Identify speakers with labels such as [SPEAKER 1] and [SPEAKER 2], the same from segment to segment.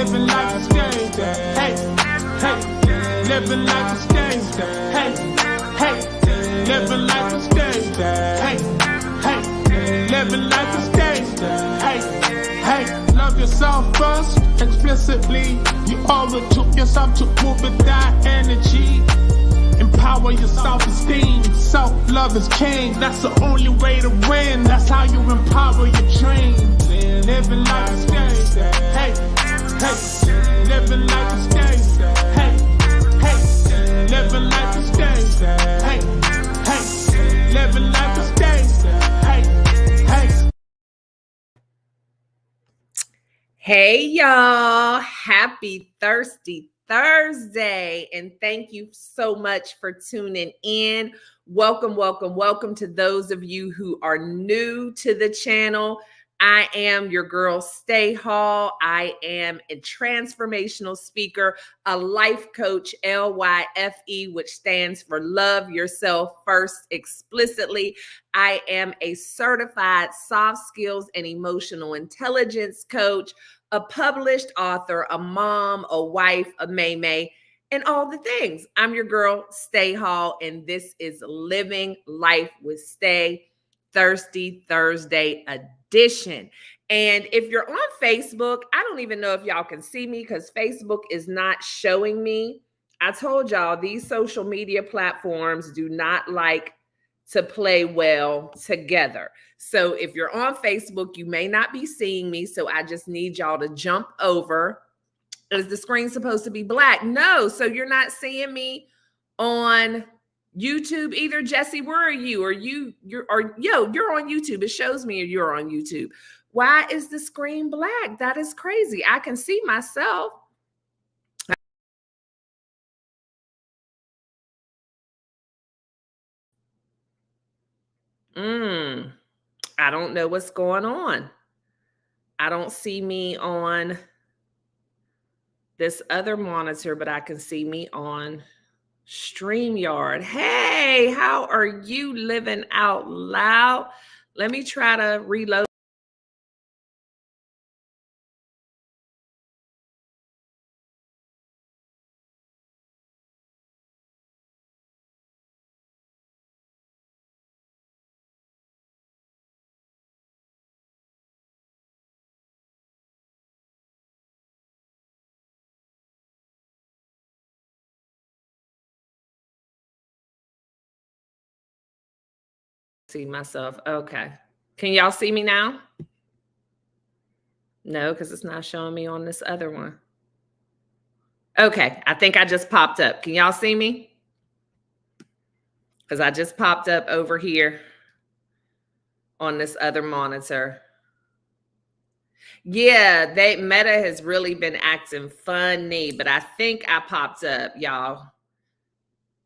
[SPEAKER 1] living life is game. Hey, hey, living life is game. Hey, hey, living life is game. Hey, hey, living life is game. Hey, hey, love yourself first, explicitly. You overtook yourself to move with that energy. Empower your self-esteem. Self-love is king. That's the only way to win. That's how you empower your dream. Living life is game. Hey, hey, living life is game. Hey, hey, living life is game. Hey, hey, living life is game. Hey, hey.
[SPEAKER 2] Hey y'all, happy Thirsty Thursday, and thank you so much for tuning in. Welcome, welcome, welcome to those of you who are new to the channel. I am your girl, Stae Hall. I am a transformational speaker, a life coach, L.Y.F.E, which stands for Love Yourself First Explicitly. I am a certified soft skills and emotional intelligence coach, a published author, a mom, a wife, a maymay, and all the things. I'm your girl, Stae Hall, and this is Living Life with Stae, Thirsty Thursday edition. And if you're on Facebook, I don't even know if y'all can see me because Facebook is not showing me. I told y'all these social media platforms do not like to play well together. So if you're on Facebook, you may not be seeing me. So I just need y'all to jump over. Is the screen supposed to be black? No. So you're not seeing me on YouTube either. Jesse, where are you? You're on YouTube. It shows me you're on YouTube. Why is the screen black? That is crazy. I can see myself. I don't know what's going on. I don't see me on this other monitor, but I can see me on StreamYard. Hey, how are you living out loud? Let me try to reload. See myself. Okay. Can y'all see me now? No, because it's not showing me on this other one. Okay. I think I just popped up. Can y'all see me? Because I just popped up over here on this other monitor. Yeah, Meta has really been acting funny, but I think I popped up, y'all.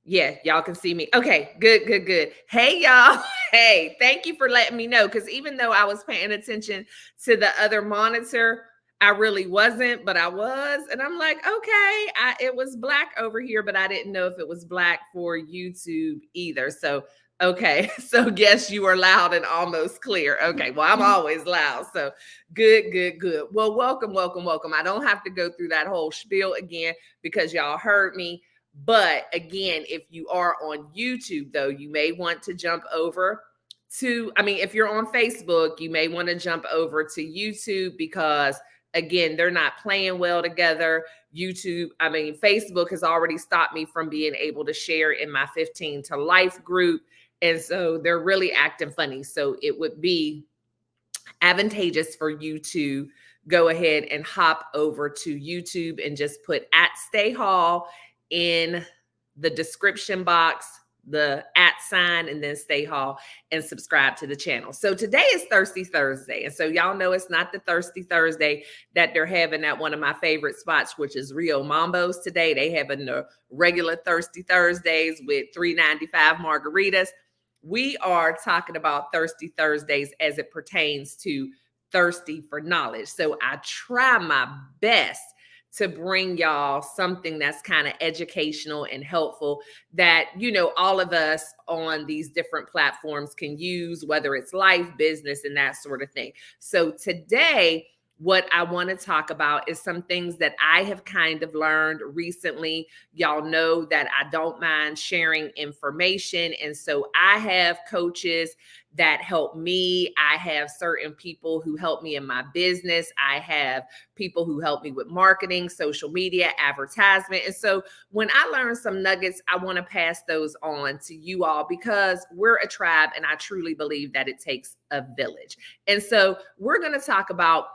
[SPEAKER 2] Yeah, y'all can see me. Okay, good, good, good. Hey, y'all. Hey, thank you for letting me know. Because even though I was paying attention to the other monitor, I really wasn't, but I was. And I'm like, okay, it was black over here, but I didn't know if it was black for YouTube either. So, okay. So, yes, you are loud and almost clear. Okay, well, I'm always loud. So, good, good, good. Well, welcome, welcome, welcome. I don't have to go through that whole spiel again because y'all heard me. But again, if you are on YouTube, though, you may want to jump over to, if you're on Facebook, you may want to jump over to YouTube because, again, they're not playing well together. Facebook has already stopped me from being able to share in my 15 to Life group. And so they're really acting funny. So it would be advantageous for you to go ahead and hop over to YouTube and just put @Stae Hall in the description box, the @ and then Stae Hall, and subscribe to the channel. So today is Thirsty Thursday. And so y'all know it's not the Thirsty Thursday that they're having at one of my favorite spots, which is Rio Mambo's today. They having the regular Thirsty Thursdays with $3.95 margaritas. We are talking about Thirsty Thursdays as it pertains to thirsty for knowledge. So I try my best to bring y'all something that's kind of educational and helpful that, all of us on these different platforms can use, whether it's life, business, and that sort of thing. So today what I want to talk about is some things that I have kind of learned recently. Y'all know that I don't mind sharing information. And so I have coaches that help me. I have certain people who help me in my business. I have people who help me with marketing, social media, advertisement. And so when I learn some nuggets, I want to pass those on to you all because we're a tribe and I truly believe that it takes a village. And so we're going to talk about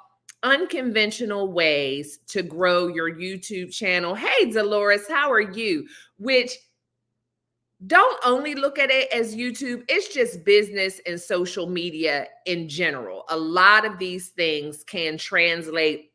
[SPEAKER 2] unconventional ways to grow your YouTube channel. Hey, Dolores, how are you? Which don't only look at it as YouTube, it's just business and social media in general. A lot of these things can translate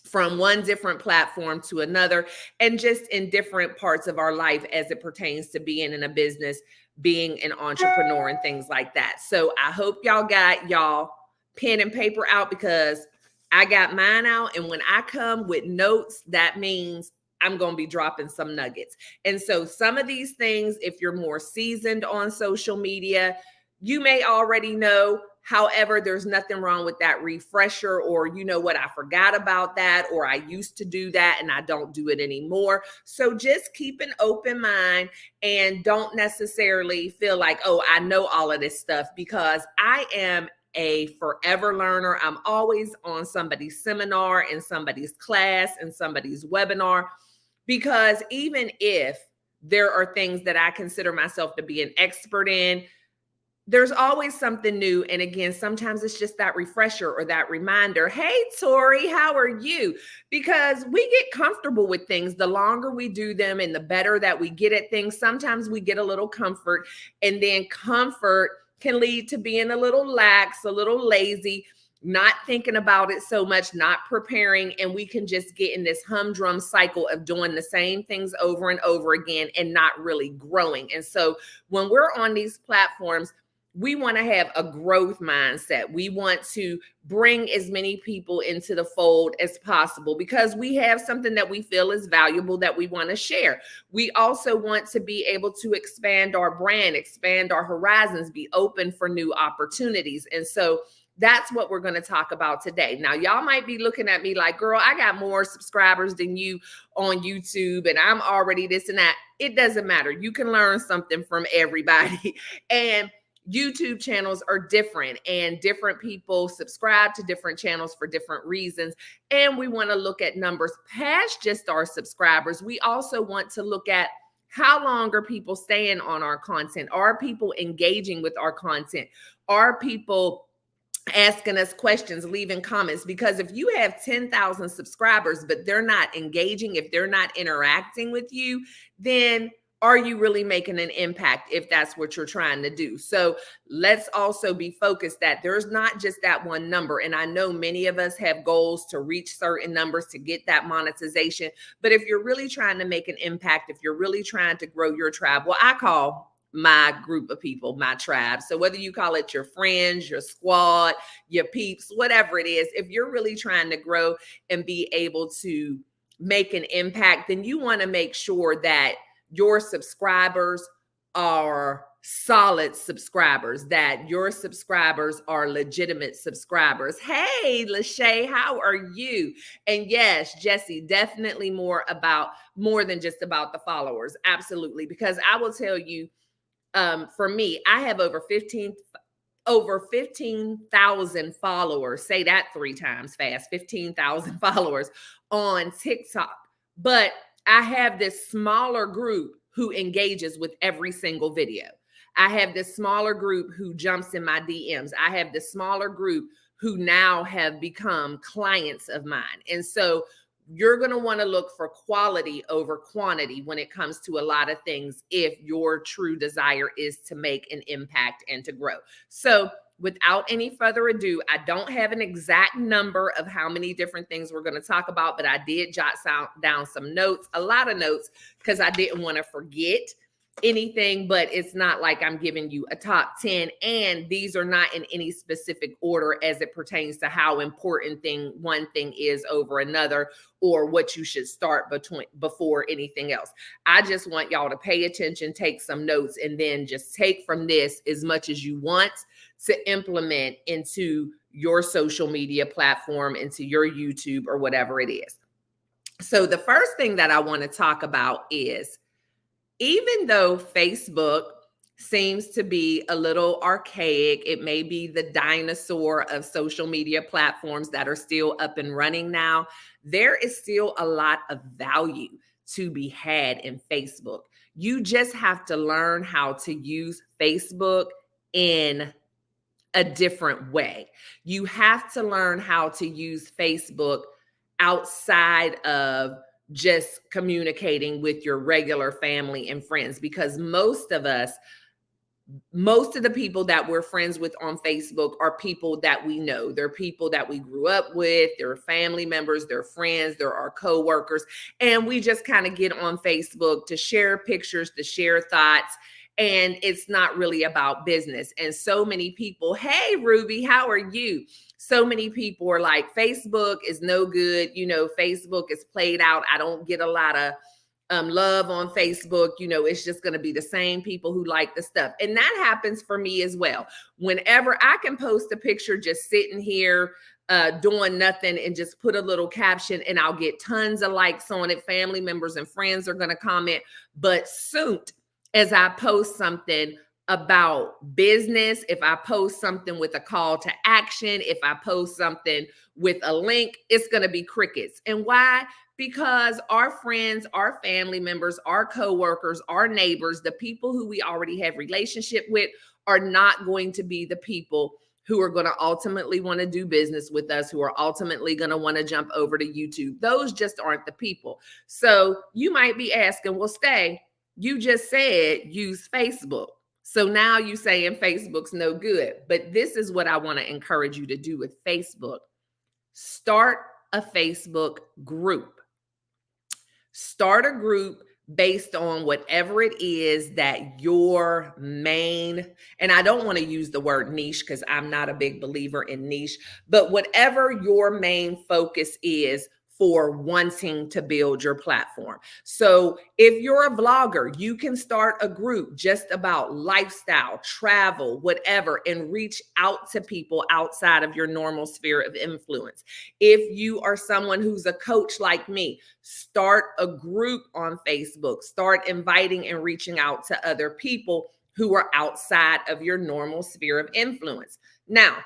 [SPEAKER 2] from one different platform to another and just in different parts of our life as it pertains to being in a business, being an entrepreneur and things like that. So I hope y'all got y'all pen and paper out because I got mine out. And when I come with notes, that means I'm going to be dropping some nuggets. And so some of these things, if you're more seasoned on social media, you may already know. However, there's nothing wrong with that refresher or, you know what, I forgot about that, or I used to do that and I don't do it anymore. So just keep an open mind and don't necessarily feel like, oh, I know all of this stuff, because I am a forever learner. I'm always on somebody's seminar, in somebody's class, in somebody's webinar, because even if there are things that I consider myself to be an expert in, there's always something new. And again, sometimes it's just that refresher or that reminder. Hey, Tori, how are you? Because we get comfortable with things. The longer we do them and the better that we get at things, sometimes we get a little comfort, and then comfort can lead to being a little lax, a little lazy, not thinking about it so much, not preparing. And we can just get in this humdrum cycle of doing the same things over and over again and not really growing. And so when we're on these platforms, we want to have a growth mindset. We want to bring as many people into the fold as possible because we have something that we feel is valuable that we want to share. We also want to be able to expand our brand, expand our horizons, be open for new opportunities. And so that's what we're going to talk about today. Now, y'all might be looking at me like, girl, I got more subscribers than you on YouTube and I'm already this and that. It doesn't matter. You can learn something from everybody. And YouTube channels are different and different people subscribe to different channels for different reasons. And we want to look at numbers past just our subscribers. We also want to look at how long are people staying on our content? Are people engaging with our content? Are people asking us questions, leaving comments? Because if you have 10,000 subscribers, but they're not engaging, if they're not interacting with you, then are you really making an impact if that's what you're trying to do? So let's also be focused that there's not just that one number. And I know many of us have goals to reach certain numbers to get that monetization. But if you're really trying to make an impact, if you're really trying to grow your tribe, well, I call my group of people my tribe. So whether you call it your friends, your squad, your peeps, whatever it is, if you're really trying to grow and be able to make an impact, then you want to make sure that your subscribers are solid subscribers, that your subscribers are legitimate subscribers. Hey, Lachey, how are you? And yes, Jesse, definitely more than just about the followers. Absolutely. Because I will tell you, for me, I have over 15,000 followers. Say that 3 times fast, 15,000 followers on TikTok. But I have this smaller group who engages with every single video. I have this smaller group who jumps in my DMs. I have this smaller group who now have become clients of mine. And so you're going to want to look for quality over quantity when it comes to a lot of things if your true desire is to make an impact and to grow. So without any further ado, I don't have an exact number of how many different things we're going to talk about, but I did jot down some notes, a lot of notes, because I didn't want to forget. anything, but it's not like I'm giving you a top 10. And these are not in any specific order as it pertains to how important one thing is over another, or what you should start before anything else. I just want y'all to pay attention, take some notes, and then just take from this as much as you want to implement into your social media platform, into your YouTube, or whatever it is. So the first thing that I want to talk about is, even though Facebook seems to be a little archaic, it may be the dinosaur of social media platforms that are still up and running now, there is still a lot of value to be had in Facebook. You just have to learn how to use Facebook in a different way. You have to learn how to use Facebook outside of just communicating with your regular family and friends, because most of the people that we're friends with on Facebook are people that we know. They're people that we grew up with, they're family members, they're friends, they're our coworkers. And we just kind of get on Facebook to share pictures, to share thoughts. And it's not really about business. And so many people, hey, Ruby, how are you? So many people are like, Facebook is no good. Facebook is played out. I don't get a lot of love on Facebook. It's just going to be the same people who like the stuff. And that happens for me as well. Whenever I can post a picture just sitting here doing nothing and just put a little caption, and I'll get tons of likes on it. Family members and friends are going to comment. But soon as I post something about business, if I post something with a call to action, if I post something with a link, it's going to be crickets. And why? Because our friends, our family members, our coworkers, our neighbors, the people who we already have relationship with, are not going to be the people who are going to ultimately want to do business with us, who are ultimately going to want to jump over to YouTube. Those just aren't the people. So you might be asking, well, Stae, you just said use Facebook. So now you saying Facebook's no good. But this is what I want to encourage you to do with Facebook. Start a Facebook group. Start a group based on whatever it is that your main, and I don't want to use the word niche because I'm not a big believer in niche, but whatever your main focus is for wanting to build your platform. So if you're a vlogger, you can start a group just about lifestyle, travel, whatever, and reach out to people outside of your normal sphere of influence. If you are someone who's a coach like me, start a group on Facebook. Start inviting and reaching out to other people who are outside of your normal sphere of influence. Now,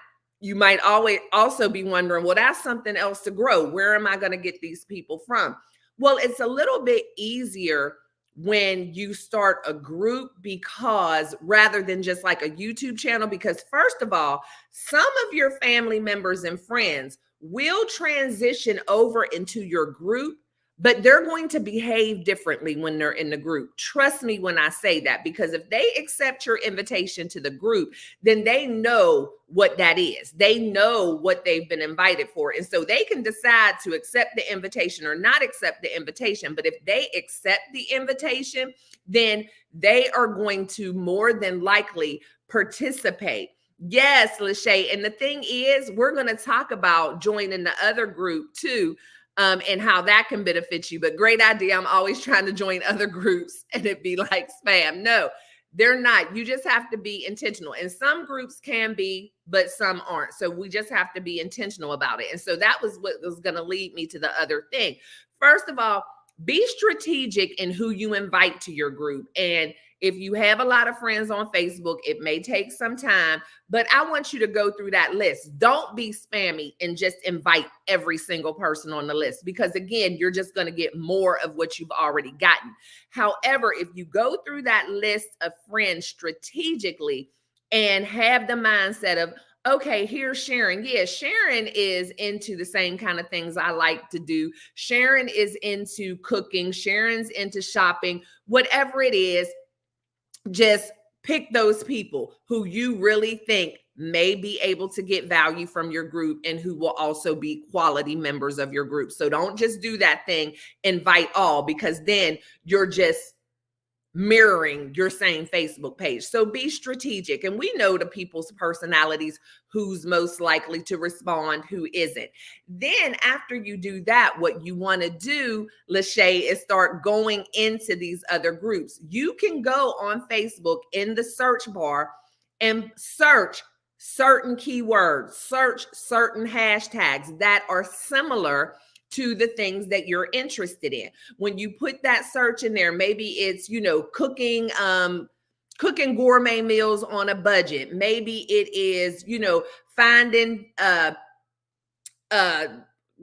[SPEAKER 2] you might always also be wondering, well, that's something else to grow. Where am I going to get these people from? Well, it's a little bit easier when you start a group, because rather than just like a YouTube channel, because first of all, some of your family members and friends will transition over into your group, but they're going to behave differently when they're in the group. Trust me when I say that, because if they accept your invitation to the group, then they know what that is. They know what they've been invited for. And so they can decide to accept the invitation or not accept the invitation. But if they accept the invitation, then they are going to more than likely participate. Yes, Lachey. And the thing is, we're going to talk about joining the other group too. And how that can benefit you. But great idea. I'm always trying to join other groups and it'd be like spam. No, they're not. You just have to be intentional. And some groups can be, but some aren't. So we just have to be intentional about it. And so that was what was going to lead me to the other thing. First of all, be strategic in who you invite to your group. And if you have a lot of friends on Facebook, it may take some time, but I want you to go through that list. Don't be spammy and just invite every single person on the list, because again, you're just going to get more of what you've already gotten. However, if you go through that list of friends strategically and have the mindset of, okay, here's Sharon. Yeah, Sharon is into the same kind of things I like to do. Sharon is into cooking. Sharon's into shopping. Whatever it is, just pick those people who you really think may be able to get value from your group and who will also be quality members of your group. So don't just do that thing, invite all, because then you're just mirroring your same Facebook page. So be strategic. And we know the people's personalities, who's most likely to respond, who isn't. Then after you do that, what you want to do, Lachey, is start going into these other groups. You can go on Facebook in the search bar and search certain keywords, search certain hashtags that are similar to the things that you're interested in. When you put that search in there, maybe it's, cooking gourmet meals on a budget. Maybe it is, finding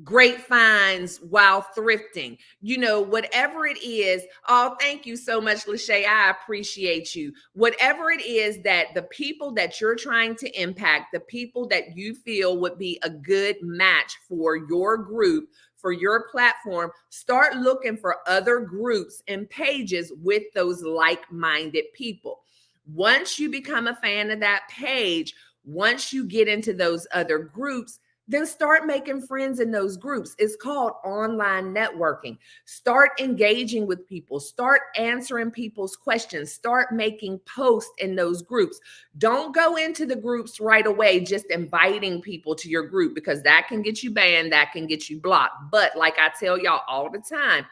[SPEAKER 2] great finds while thrifting, whatever it is. Oh, thank you so much, Lachey. I appreciate you. Whatever it is that the people that you're trying to impact, the people that you feel would be a good match for your group, for your platform, start looking for other groups and pages with those like-minded people. Once you become a fan of that page, once you get into those other groups, then start making friends in those groups. It's called online networking. Start engaging with people. Start answering people's questions. Start making posts in those groups. Don't go into the groups right away just inviting people to your group, because that can get you banned, that can get you blocked. But like I tell y'all all the time,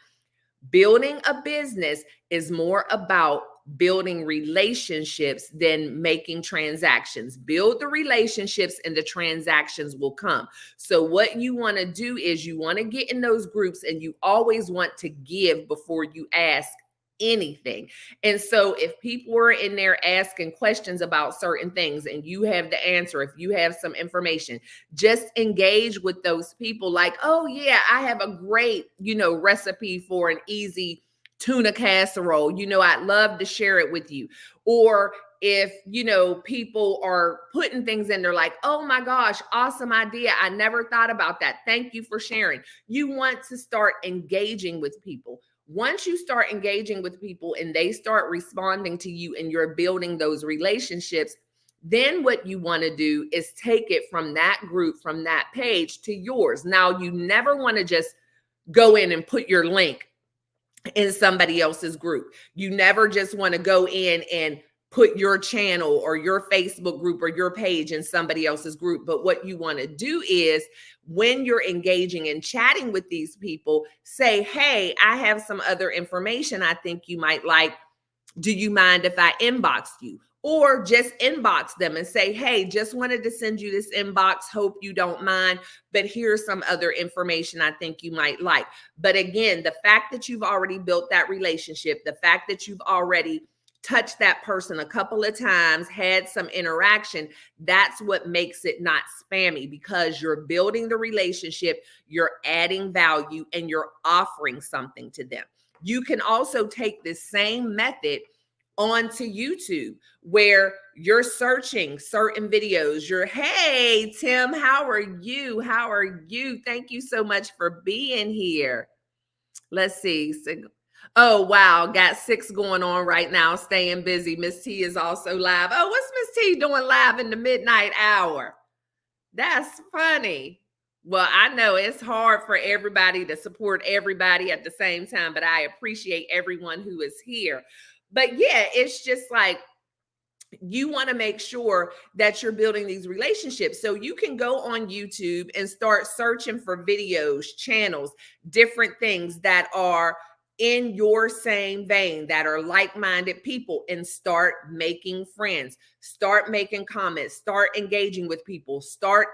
[SPEAKER 2] building a business is more about building relationships than making transactions. Build the relationships and the transactions will come. So what you want to do is you want to get in those groups, and you always want to give before you ask anything. And so if people are in there asking questions about certain things and you have the answer, if you have some information, just engage with those people like, oh yeah, I have a great, recipe for an easy tuna casserole. I'd love to share it with you. Or if, people are putting things in, they're like, oh my gosh, awesome idea. I never thought about that. Thank you for sharing. You want to start engaging with people. Once you start engaging with people and they start responding to you and you're building those relationships, then what you want to do is take it from that group, from that page to yours. Now, you never want to just go in and put your link in somebody else's group. You never just want to go in and put your channel or your Facebook group or your page in somebody else's group. But what you want to do is, when you're engaging and chatting with these people, say, hey, I have some other information I think you might like. Do you mind if I inbox you? Or just inbox them and say, hey, just wanted to send you this inbox. Hope you don't mind, but here's some other information I think you might like. But again, the fact that you've already built that relationship, the fact that you've already touched that person a couple of times, had some interaction, that's what makes it not spammy, because you're building the relationship, you're adding value, and you're offering something to them. You can also take this same method onto YouTube, where you're searching certain videos. Hey, Tim, how are you? How are you? Thank you so much for being here. Let's see. Oh, wow. Got 6 going on right now. Staying busy. Miss T is also live. Oh, what's Miss T doing live in the midnight hour? That's funny. Well, I know it's hard for everybody to support everybody at the same time, but I appreciate everyone who is here. But yeah, it's just like, you want to make sure that you're building these relationships. So you can go on YouTube and start searching for videos, channels, different things that are in your same vein, that are like-minded people, and start making friends, start making comments, start engaging with people, start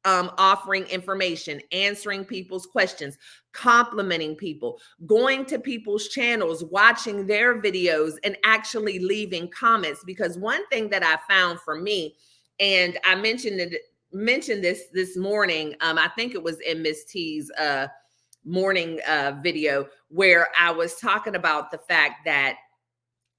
[SPEAKER 2] offering information, answering people's questions, complimenting people, going to people's channels, watching their videos, and actually leaving comments. Because one thing that I found for me, and I mentioned this morning, I think it was in Miss T's morning video, where I was talking about the fact that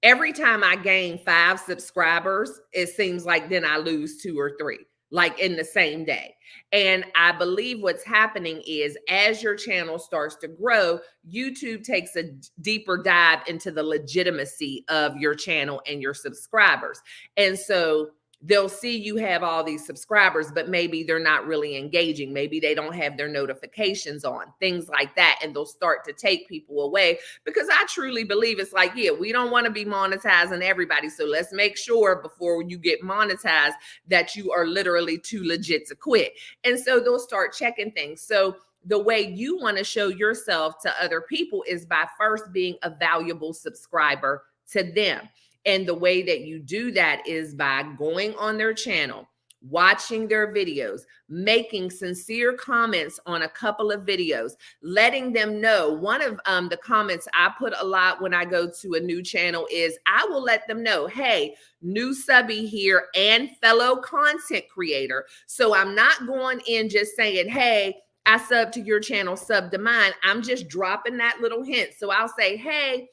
[SPEAKER 2] every time I gain 5 subscribers, it seems like then I lose 2 or 3. Like in the same day. And I believe what's happening is, as your channel starts to grow, YouTube takes a deeper dive into the legitimacy of your channel and your subscribers. And so they'll see you have all these subscribers, but maybe they're not really engaging. Maybe they don't have their notifications on, things like that. And they'll start to take people away, because I truly believe it's like, yeah, we don't want to be monetizing everybody. So let's make sure before you get monetized that you are literally too legit to quit. And so they'll start checking things. So the way you want to show yourself to other people is by first being a valuable subscriber to them. And the way that you do that is by going on their channel, watching their videos, making sincere comments on a couple of videos, letting them know. One of the comments I put a lot when I go to a new channel is I will let them know, hey, new subby here and fellow content creator. So I'm not going in just saying, hey, I sub to your channel, sub to mine. I'm just dropping that little hint. So I'll say, hey,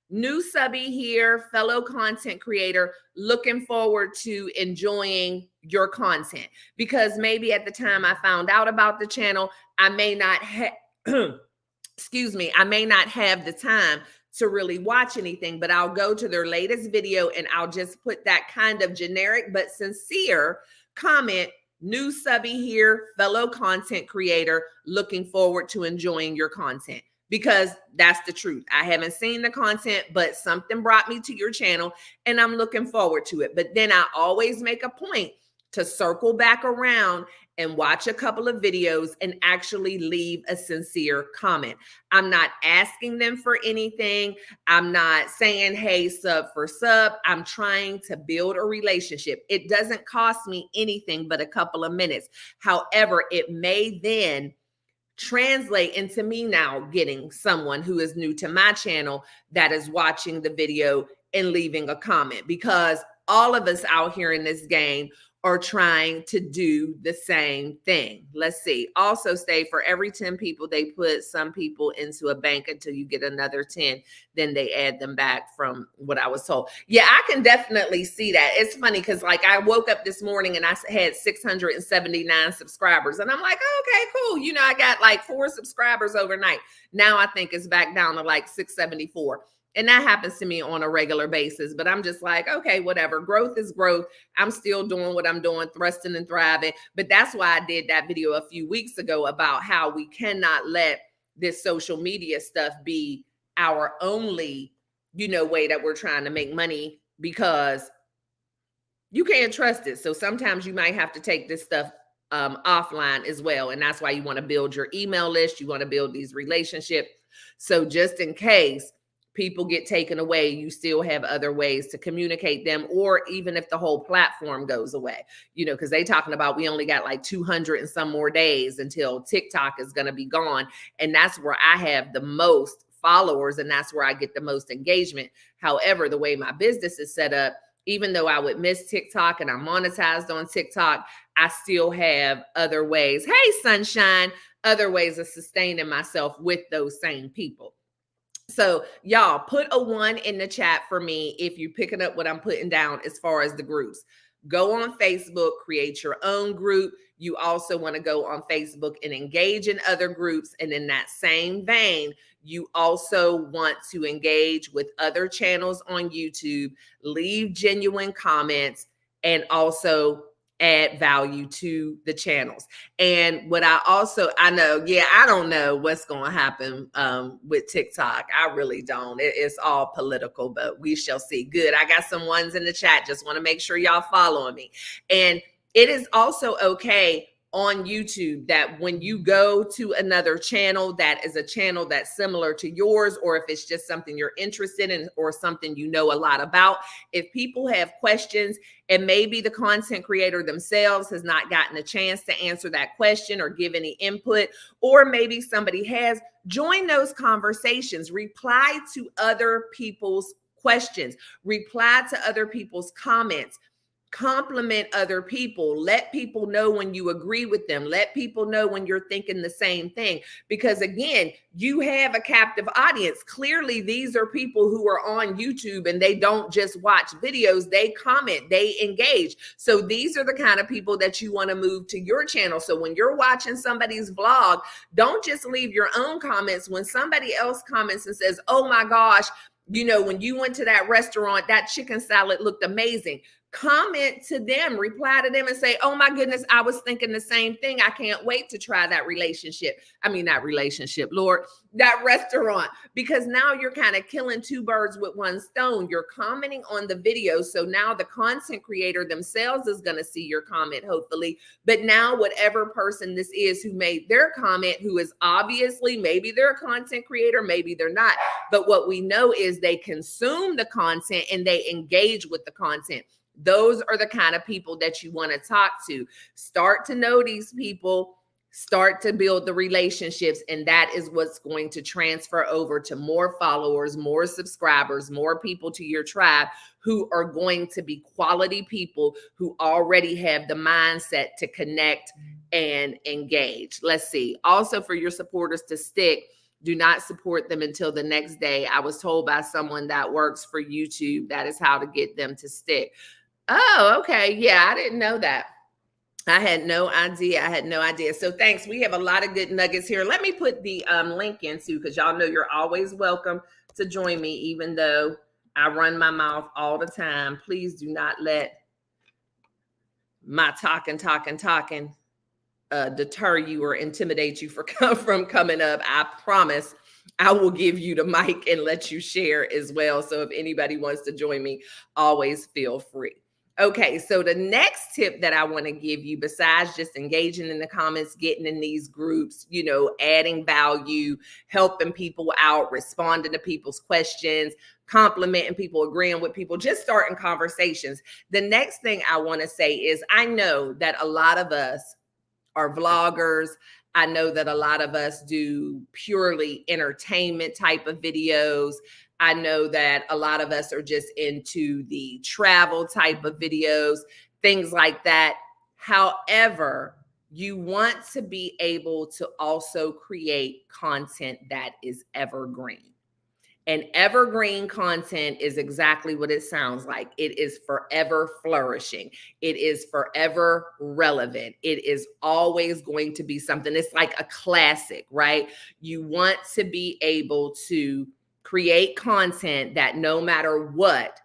[SPEAKER 2] new subby here, fellow content creator, looking forward to enjoying your content. Because maybe at the time I found out about the channel, I may not have, excuse me, I may not have the time to really watch anything, but I'll go to their latest video and I'll just put that kind of generic but sincere comment. New subby here, fellow content creator, looking forward to enjoying your content. Because that's the truth. I haven't seen the content, but something brought me to your channel and I'm looking forward to it. But then I always make a point to circle back around and watch a couple of videos and actually leave a sincere comment. I'm not asking them for anything. I'm not saying, hey, sub for sub. I'm trying to build a relationship. It doesn't cost me anything but a couple of minutes. However, it may then translate into me now getting someone who is new to my channel that is watching the video and leaving a comment, because all of us out here in this game are trying to do the same thing. Let's see. Also, Stae, for every 10 people, they put some people into a bank until you get another 10. Then they add them back from what I was told. Yeah, I can definitely see that. It's funny because like I woke up this morning and I had 679 subscribers. And I'm like, oh, okay, cool. You know, I got like 4 subscribers overnight. Now I think it's back down to like 674. And that happens to me on a regular basis, but I'm just like, okay, whatever. Growth is growth. I'm still doing what I'm doing, thrusting and thriving. But that's why I did that video a few weeks ago about how we cannot let this social media stuff be our only, way that we're trying to make money, because you can't trust it. So sometimes you might have to take this stuff offline as well. And that's why you want to build your email list. You want to build these relationships. So just in case people get taken away, you still have other ways to communicate them, or even if the whole platform goes away, because they talking about we only got like 200 and some more days until TikTok is going to be gone. And that's where I have the most followers and that's where I get the most engagement. However, the way my business is set up, even though I would miss TikTok and I'm monetized on TikTok, I still have other ways. Hey, sunshine, other ways of sustaining myself with those same people. So y'all put a 1 in the chat for me if you're picking up what I'm putting down as far as the groups. Go on Facebook, create your own group. You also want to go on Facebook and engage in other groups. And in that same vein, you also want to engage with other channels on YouTube, leave genuine comments, and also add value to the channels. And what I don't know what's going to happen with TikTok. I really don't. It's all political, but we shall see. Good. I got some ones in the chat. Just want to make sure y'all following me. And it is also okay on YouTube that when you go to another channel that is a channel that's similar to yours, or if it's just something you're interested in or something you know a lot about, if people have questions and maybe the content creator themselves has not gotten a chance to answer that question or give any input, or maybe somebody has, join those conversations, reply to other people's questions, reply to other people's comments. Compliment other people. Let people know when you agree with them. Let people know when you're thinking the same thing. Because again, you have a captive audience. Clearly, these are people who are on YouTube and they don't just watch videos. They comment, they engage. So these are the kind of people that you want to move to your channel. So when you're watching somebody's vlog, don't just leave your own comments. When somebody else comments and says, oh my gosh, when you went to that restaurant, that chicken salad looked amazing. comment to them, reply to them and say, oh my goodness, I was thinking the same thing. I can't wait to try that relationship. I mean, not relationship, Lord, that restaurant, because now you're kind of killing two birds with one stone. You're commenting on the video. So now the content creator themselves is going to see your comment, hopefully. But now whatever person this is who made their comment, who is obviously, maybe they're a content creator, maybe they're not. But what we know is they consume the content and they engage with the content. Those are the kind of people that you want to talk to. Start to know these people, start to build the relationships, and that is what's going to transfer over to more followers, more subscribers, more people to your tribe who are going to be quality people who already have the mindset to connect and engage. Let's see. Also, for your supporters to stick, do not support them until the next day. I was told by someone that works for YouTube that is how to get them to stick. Oh, okay. Yeah, I didn't know that. I had no idea. So thanks. We have a lot of good nuggets here. Let me put the link in too, because y'all know you're always welcome to join me, even though I run my mouth all the time. Please do not let my talking deter you or intimidate you from coming up. I promise I will give you the mic and let you share as well. So if anybody wants to join me, always feel free. Okay, so the next tip that I want to give you, besides just engaging in the comments, getting in these groups, adding value, helping people out, responding to people's questions, complimenting people, agreeing with people, just starting conversations. The next thing I want to say is I know that a lot of us are vloggers. I know that a lot of us do purely entertainment type of videos. I know that a lot of us are just into the travel type of videos, things like that. However, you want to be able to also create content that is evergreen. And evergreen content is exactly what it sounds like. It is forever flourishing. It is forever relevant. It is always going to be something. It's like a classic, right? You want to be able to create content that no matter what,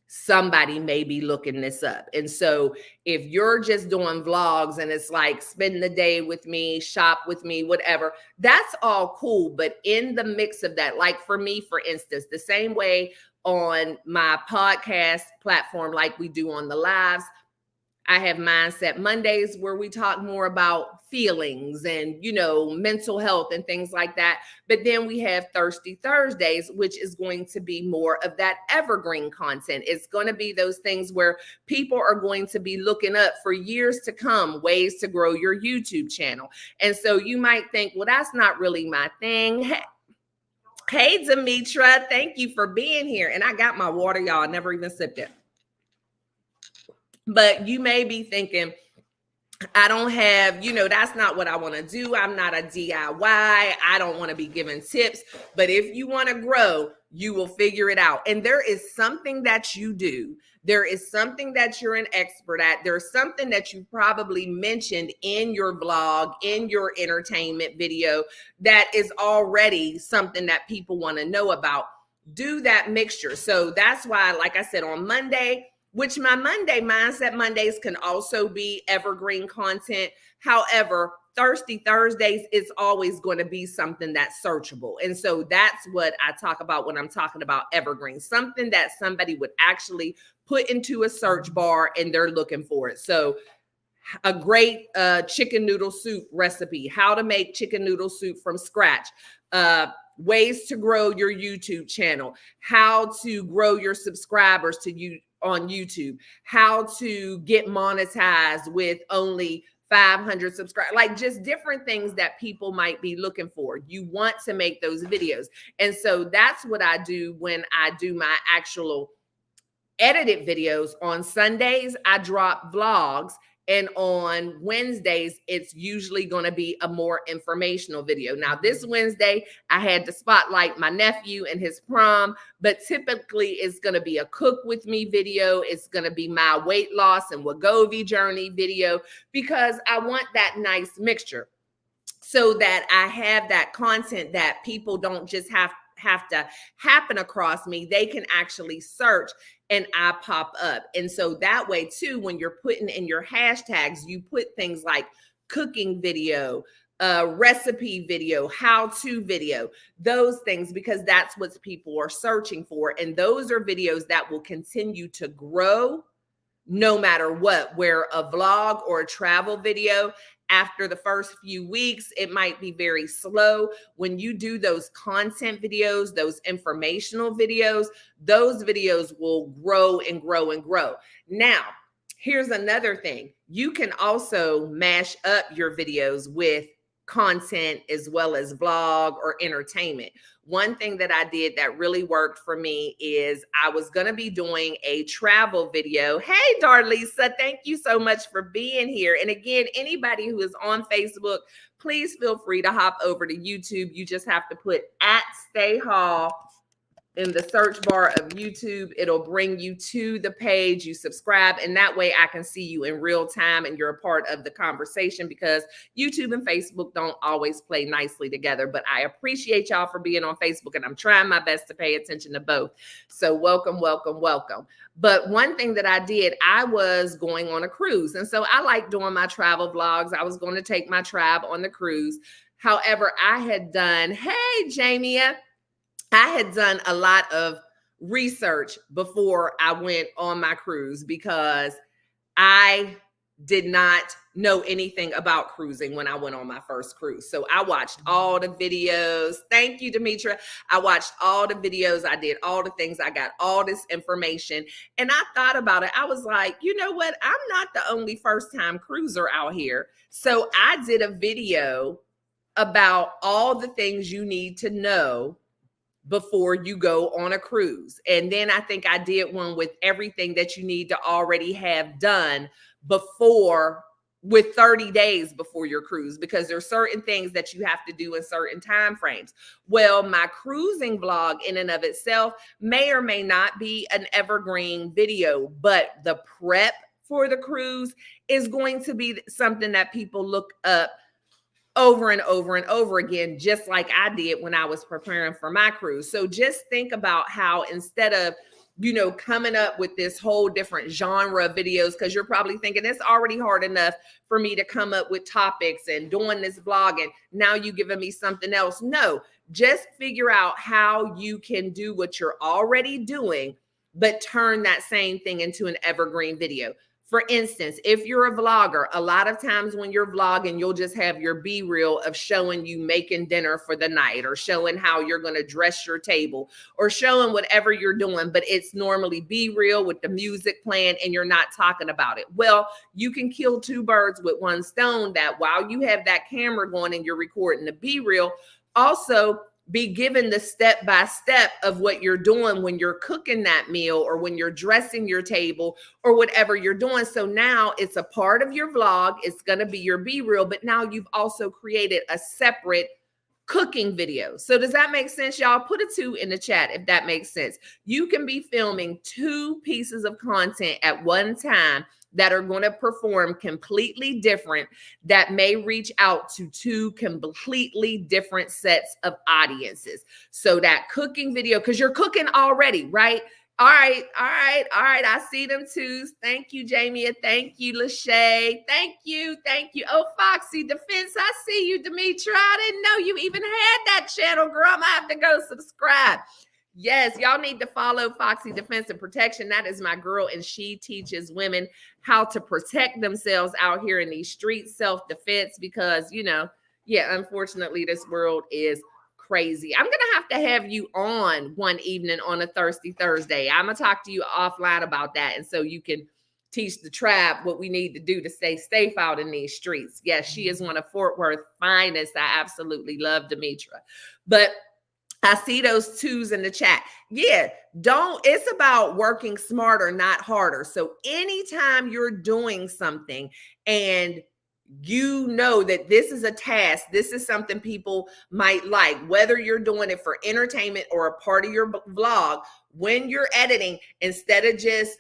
[SPEAKER 2] somebody may be looking this up. And so if you're just doing vlogs and it's like spend the day with me, shop with me, whatever, that's all cool. But in the mix of that, like for me, for instance, the same way on my podcast platform, like we do on the lives, I have Mindset Mondays where we talk more about feelings and, mental health and things like that. But then we have Thirsty Thursdays, which is going to be more of that evergreen content. It's going to be those things where people are going to be looking up for years to come, ways to grow your YouTube channel. And so you might think, well, that's not really my thing. Hey, Demetra, thank you for being here. And I got my water, y'all. I never even sipped it. But you may be thinking, I don't have, that's not what I want to do. I'm not a DIY. I don't want to be giving tips. But if you want to grow, you will figure it out. And there is something that you do. There is something that you're an expert at. There's something that you probably mentioned in your blog, in your entertainment video, that is already something that people want to know about. Do that mixture. So that's why, like I said, on Monday, which my Mindset Mondays can also be evergreen content. However, Thirsty Thursdays is always going to be something that's searchable. And so that's what I talk about when I'm talking about evergreen, something that somebody would actually put into a search bar and they're looking for it. So a great chicken noodle soup recipe, how to make chicken noodle soup from scratch, ways to grow your YouTube channel, how to grow your subscribers to you on YouTube, how to get monetized with only 500 subscribers, like just different things that people might be looking for. You want to make those videos. And so that's what I do when I do my actual edited videos. On Sundays, I drop vlogs. And on Wednesdays, it's usually going to be a more informational video. Now, this Wednesday, I had to spotlight my nephew and his prom, but typically it's going to be a cook with me video. It's going to be my weight loss and Wegovy journey video, because I want that nice mixture so that I have that content that people don't just have have to happen across me. They can actually search and I pop up. And so that way too, when you're putting in your hashtags, you put things like cooking video, recipe video, how-to video, those things, because that's what people are searching for. And those are videos that will continue to grow no matter what, where a vlog or a travel video, after the first few weeks, it might be very slow. When you do those content videos, those informational videos, those videos will grow and grow and grow. Now, here's another thing. You can also mash up your videos with content as well as vlog or entertainment. One thing that I did that really worked for me is I was going to be doing a travel video. Hey, Darlisa, thank you so much for being here. And again, anybody who is on Facebook, please feel free to hop over to YouTube. You just have to put @Stae Hall in the search bar of YouTube. It'll bring you to the page. You subscribe, and that way I can see you in real time and you're a part of the conversation, because YouTube and Facebook don't always play nicely together. But I appreciate y'all for being on Facebook, and I'm trying my best to pay attention to both. So welcome, welcome, welcome. But one thing that I did, I was going on a cruise. And so I like doing my travel vlogs. I was going to take my tribe on the cruise. However, I had done, hey, Jamia, I had done a lot of research before I went on my cruise, because I did not know anything about cruising when I went on my first cruise. So I watched all the videos. Thank you, Demetra. I watched all the videos. I did all the things. I got all this information, and I thought about it. I was like, you know what? I'm not the only first-time cruiser out here. So I did a video about all the things you need to know before you go on a cruise. And then I think I did one with everything that you need to already have done before, with 30 days before your cruise, because there's certain things that you have to do in certain time frames. Well, my cruising vlog in and of itself may or may not be an evergreen video, but the prep for the cruise is going to be something that people look up over and over and over again, just like I did when I was preparing for my cruise. So just think about how, instead of, you know, coming up with this whole different genre of videos, because you're probably thinking it's already hard enough for me to come up with topics and doing this vlog, and now you giving me something else. No, just figure out how you can do what you're already doing, but turn that same thing into an evergreen video. For instance, if you're a vlogger, a lot of times when you're vlogging, you'll just have your B-reel of showing you making dinner for the night, or showing how you're going to dress your table, or showing whatever you're doing, but it's normally B-reel with the music playing and you're not talking about it. Well, you can kill two birds with one stone, that while you have that camera going and you're recording the B-reel, also be given the step-by-step of what you're doing when you're cooking that meal, or when you're dressing your table, or whatever you're doing. So now it's a part of your vlog. It's going to be your B-reel, but now you've also created a separate cooking video. So does that make sense, y'all? Put a 2 in the chat if that makes sense. You can be filming 2 pieces of content at one time that are going to perform completely different, that may reach out to 2 completely different sets of audiences. So that cooking video, because you're cooking already, right? All right. I see them 2s. Thank you, Jamie. Thank you, Lachey. Thank you. Oh, Foxy Defense, I see you, Demetra. I didn't know you even had that channel, girl. I'm gonna have to go subscribe. Yes, y'all need to follow Foxy Defense and Protection. That is my girl, and she teaches women how to protect themselves out here in these streets, self-defense, because, you know, yeah, unfortunately, this world is crazy. I'm going to have you on one evening on a Thirsty Thursday. I'm going to talk to you offline about that, and so you can teach the tribe what we need to do to stay safe out in these streets. Yes, she is one of Fort Worth's finest. I absolutely love Demetra. But I see those 2s in the chat. Yeah, it's about working smarter, not harder. So anytime you're doing something and you know that this is a task, this is something people might like, whether you're doing it for entertainment or a part of your vlog, when you're editing, instead of just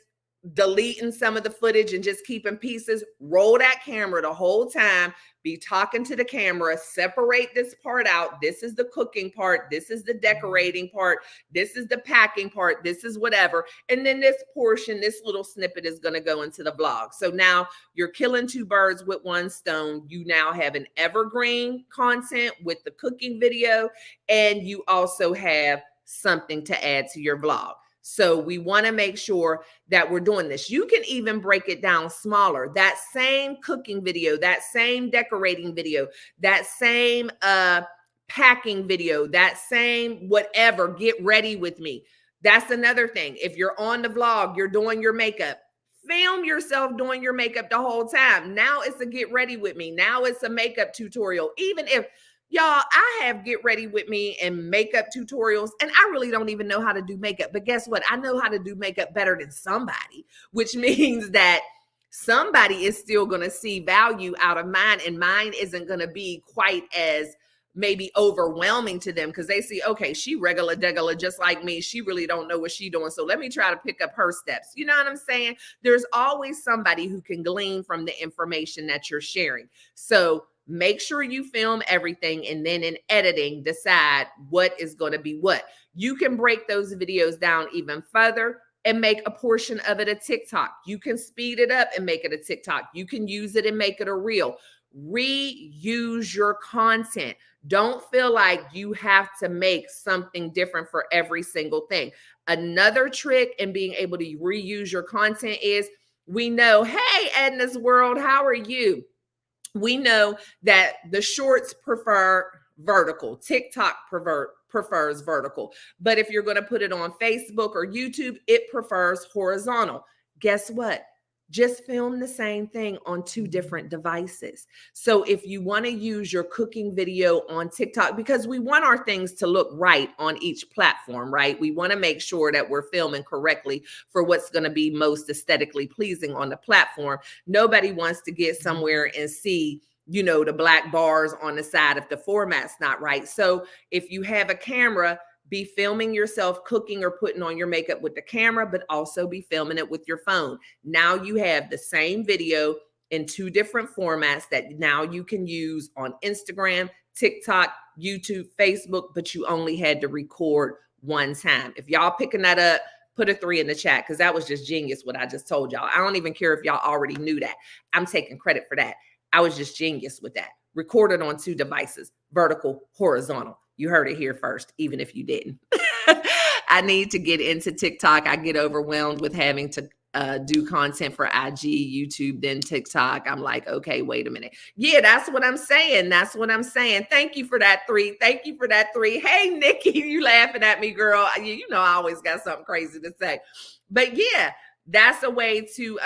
[SPEAKER 2] deleting some of the footage and just keeping pieces, roll that camera the whole time, be talking to the camera, separate this part out. This is the cooking part. This is the decorating part. This is the packing part. This is whatever. And then this portion, this little snippet is going to go into the vlog. So now you're killing two birds with one stone. You now have an evergreen content with the cooking video, and you also have something to add to your vlog. So we want to make sure that we're doing this. You can even break it down smaller. That same cooking video, that same decorating video, that same packing video, that same whatever, get ready with me. That's another thing. If you're on the vlog, you're doing your makeup, film yourself doing your makeup the whole time. Now it's a get ready with me. Now it's a makeup tutorial. Even if y'all, I have get ready with me and makeup tutorials, and I really don't even know how to do makeup. But guess what? I know how to do makeup better than somebody, which means that somebody is still going to see value out of mine, and mine isn't going to be quite as maybe overwhelming to them because they see, okay, she regular degular just like me. She really don't know what she doing. So let me try to pick up her steps. You know what I'm saying? There's always somebody who can glean from the information that you're sharing. So make sure you film everything, and then in editing, decide what is going to be what. You can break those videos down even further and make a portion of it a TikTok. You can speed it up and make it a TikTok. You can use it and make it a reel. Reuse your content. Don't feel like you have to make something different for every single thing. Another trick in being able to reuse your content is, we know, hey, Edna's World, how are you? We know that the shorts prefer vertical. TikTok prefers vertical. But if you're going to put it on Facebook or YouTube, it prefers horizontal. Guess what? Just film the same thing on two different devices. So if you want to use your cooking video on TikTok, because we want our things to look right on each platform, right? We want to make sure that we're filming correctly for what's going to be most aesthetically pleasing on the platform. Nobody wants to get somewhere and see, you know, the black bars on the side if the format's not right. So if you have a camera, be filming yourself cooking or putting on your makeup with the camera, but also be filming it with your phone. Now you have the same video in two different formats that now you can use on Instagram, TikTok, YouTube, Facebook, but you only had to record one time. If y'all picking that up, put a 3 in the chat, because that was just genius what I just told y'all. I don't even care if y'all already knew that. I'm taking credit for that. I was just genius with that. Recorded on two devices, vertical, horizontal. You heard it here first, even if you didn't. I need to get into TikTok. I get overwhelmed with having to do content for IG, YouTube, then TikTok. I'm like, okay, wait a minute. Yeah, that's what I'm saying. That's what I'm saying. Thank you for that 3. Thank you for that 3. Hey, Nikki, you laughing at me, girl. You know I always got something crazy to say. But yeah, that's a way to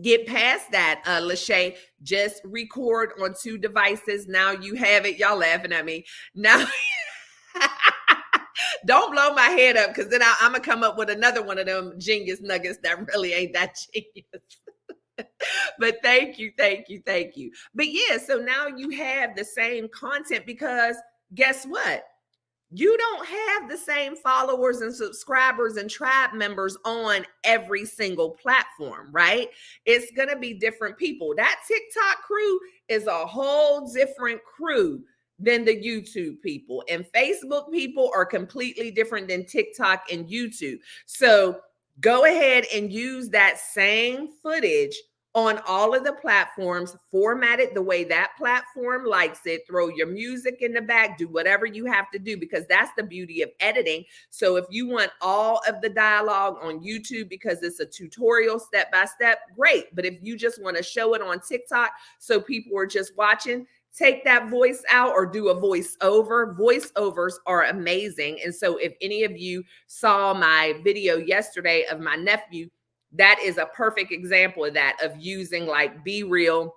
[SPEAKER 2] get past that, Lachey. Just record on two devices. Now you have it. Y'all laughing at me. Now, don't blow my head up, because then I'm going to come up with another one of them genius nuggets that really ain't that genius. But thank you. But yeah, so now you have the same content, because guess what? You don't have the same followers and subscribers and tribe members on every single platform, right? It's going to be different people. That TikTok crew is a whole different crew than the YouTube people. And Facebook people are completely different than TikTok and YouTube. So go ahead and use that same footage on all of the platforms, format it the way that platform likes it, throw your music in the back, do whatever you have to do, because that's the beauty of editing. So if you want all of the dialogue on YouTube because it's a tutorial step by step, great. But if you just want to show it on TikTok so people are just watching, take that voice out or do a voiceover. Voiceovers are amazing. And so if any of you saw my video yesterday of my nephew, that is a perfect example of that, of using like Be Real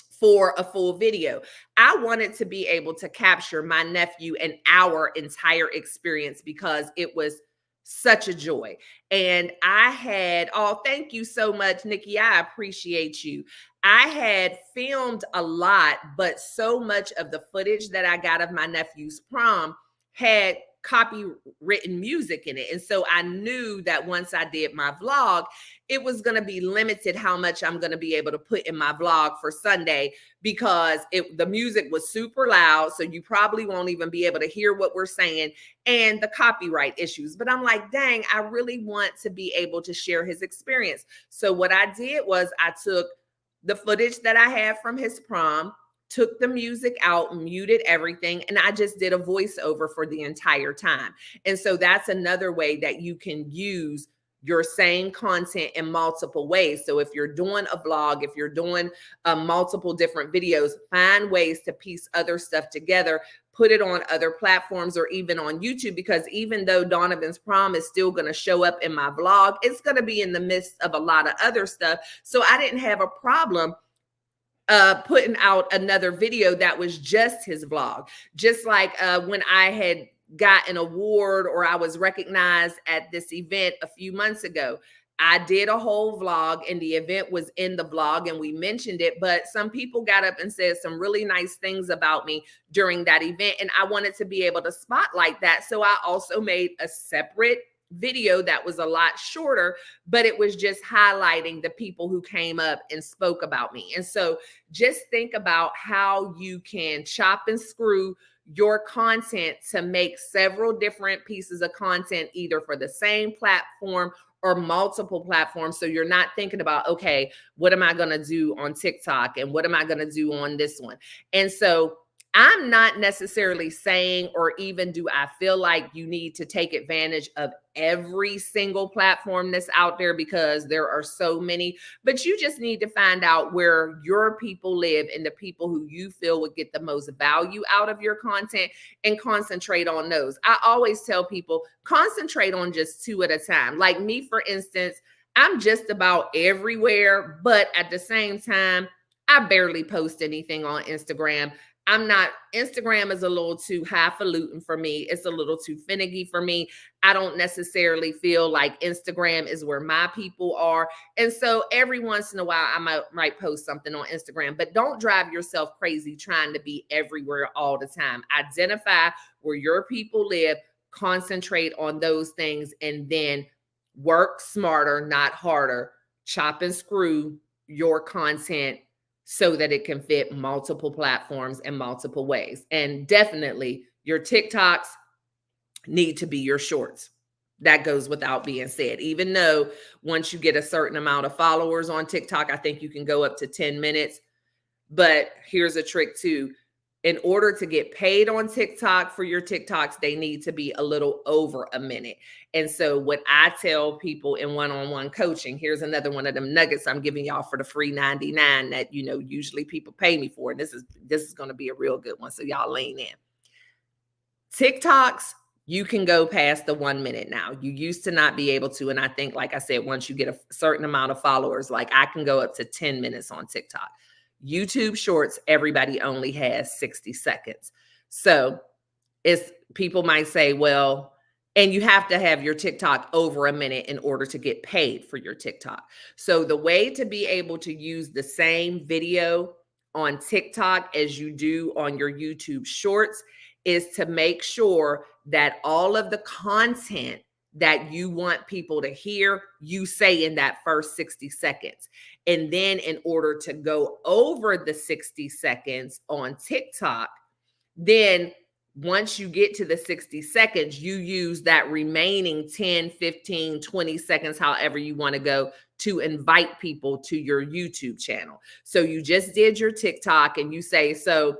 [SPEAKER 2] for a full video. I wanted to be able to capture my nephew and our entire experience because it was such a joy. And I had, oh, thank you so much, Nikki. I appreciate you. I had filmed a lot, but so much of the footage that I got of my nephew's prom had copywritten music in it. And so I knew that once I did my vlog, it was going to be limited how much I'm going to be able to put in my vlog for Sunday, because the music was super loud. So you probably won't even be able to hear what we're saying, and the copyright issues. But I'm like, dang, I really want to be able to share his experience. So what I did was I took the footage that I had from his prom, took the music out, muted everything, and I just did a voiceover for the entire time. And so that's another way that you can use your same content in multiple ways. So if you're doing a vlog, if you're doing multiple different videos, find ways to piece other stuff together, put it on other platforms or even on YouTube, because even though Donovan's prom is still going to show up in my vlog, it's going to be in the midst of a lot of other stuff. So I didn't have a problem putting out another video that was just his vlog. Just like when I had got an award or I was recognized at this event a few months ago, I did a whole vlog and the event was in the vlog and we mentioned it, but some people got up and said some really nice things about me during that event, and I wanted to be able to spotlight that. So I also made a separate video that was a lot shorter, but it was just highlighting the people who came up and spoke about me. And so just think about how you can chop and screw your content to make several different pieces of content, either for the same platform or multiple platforms. So you're not thinking about, okay, what am I going to do on TikTok and what am I going to do on this one? And so I'm not necessarily saying, or even do I feel like you need to take advantage of every single platform that's out there, because there are so many, but you just need to find out where your people live and the people who you feel would get the most value out of your content and concentrate on those. I always tell people, concentrate on just 2 at a time. Like me, for instance, I'm just about everywhere, but at the same time, I barely post anything on Instagram. Instagram is a little too highfalutin for me. It's a little too finicky for me. I don't necessarily feel like Instagram is where my people are. And so every once in a while, I might post something on Instagram, but don't drive yourself crazy trying to be everywhere all the time. Identify where your people live, concentrate on those things, and then work smarter, not harder. Chop and screw your content so that it can fit multiple platforms in multiple ways. And definitely your TikToks need to be your shorts. That goes without being said. Even though once you get a certain amount of followers on TikTok, I think you can go up to 10 minutes. But here's a trick too. In order to get paid on TikTok for your TikToks, they need to be a little over a minute. And so what I tell people in one-on-one coaching, here's another one of them nuggets I'm giving y'all for the free 99 that, usually people pay me for. And this is going to be a real good one. So y'all lean in. TikToks, you can go past the 1 minute now. You used to not be able to. And I think, like I said, once you get a certain amount of followers, like I can go up to 10 minutes on TikTok. YouTube Shorts, everybody only has 60 seconds. So people might say, well, and you have to have your TikTok over a minute in order to get paid for your TikTok. So the way to be able to use the same video on TikTok as you do on your YouTube Shorts is to make sure that all of the content that you want people to hear, you say in that first 60 seconds. And then in order to go over the 60 seconds on TikTok, then once you get to the 60 seconds, you use that remaining 10, 15, 20 seconds, however you want to go, to invite people to your YouTube channel. So you just did your TikTok and you say, so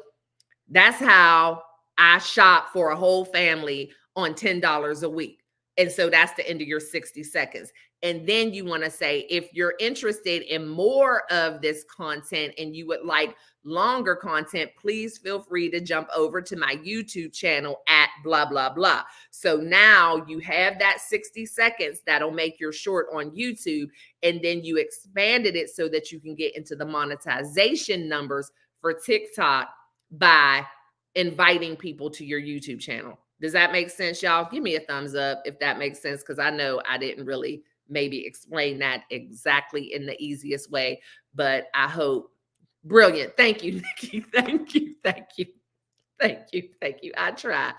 [SPEAKER 2] that's how I shop for a whole family on $10 a week. And so that's the end of your 60 seconds. And then you want to say, if you're interested in more of this content and you would like longer content, please feel free to jump over to my YouTube channel at blah, blah, blah. So now you have that 60 seconds that'll make your short on YouTube. And then you expanded it so that you can get into the monetization numbers for TikTok by inviting people to your YouTube channel. Does that make sense, y'all? Give me a thumbs up if that makes sense, because I know I didn't really maybe explain that exactly in the easiest way, but I hope. Brilliant. Thank you, Nikki. Thank you. Thank you. Thank you. I try.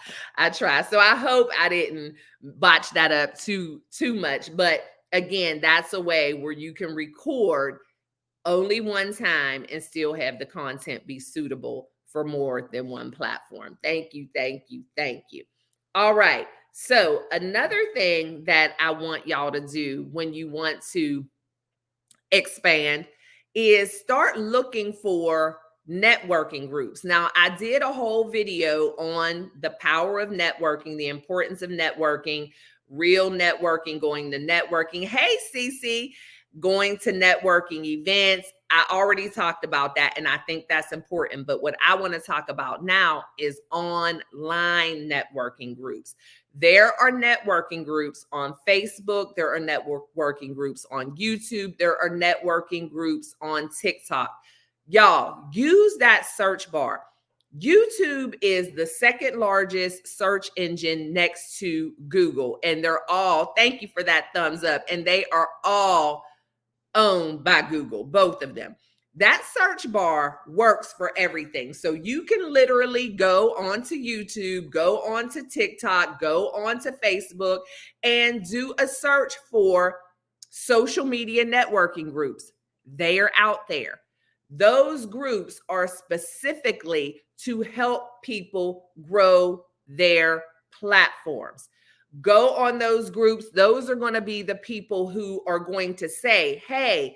[SPEAKER 2] So I hope I didn't botch that up too much. But again, that's a way where you can record only one time and still have the content be suitable for more than one platform. Thank you. Thank you. Thank you. All right. So another thing that I want y'all to do when you want to expand is start looking for networking groups. Now, I did a whole video on the power of networking, the importance of networking, real networking, going to networking. Hey, Cece, going to networking events. I already talked about that, and I think that's important. But what I want to talk about now is online networking groups. There are networking groups on Facebook. There are networking groups on YouTube. There are networking groups on TikTok. Y'all, use that search bar. YouTube is the second largest search engine next to Google. And they're all, thank you for that thumbs up. And they are all owned by Google, both of them. That search bar works for everything. So you can literally go onto YouTube, go onto TikTok, go onto Facebook, and do a search for social media networking groups. They are out there. Those groups are specifically to help people grow their platforms. Go on those groups. Those are going to be the people who are going to say, hey,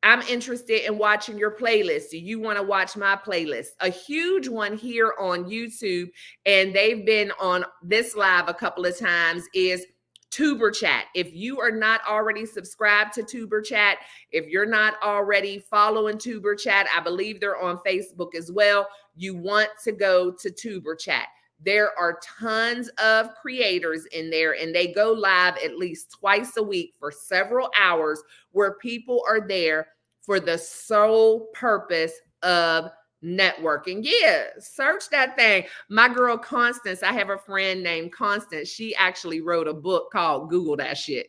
[SPEAKER 2] I'm interested in watching your playlist. Do you want to watch my playlist? A huge one here on YouTube, and they've been on this live a couple of times, is Tuber Chat. If you are not already subscribed to Tuber Chat, if you're not already following Tuber Chat, I believe they're on Facebook as well. You want to go to Tuber Chat. There are tons of creators in there, and they go live at least twice a week for several hours, where people are there for the sole purpose of networking. Yeah, search that thing. My girl Constance, I have a friend named Constance. She actually wrote a book called Google That Shit.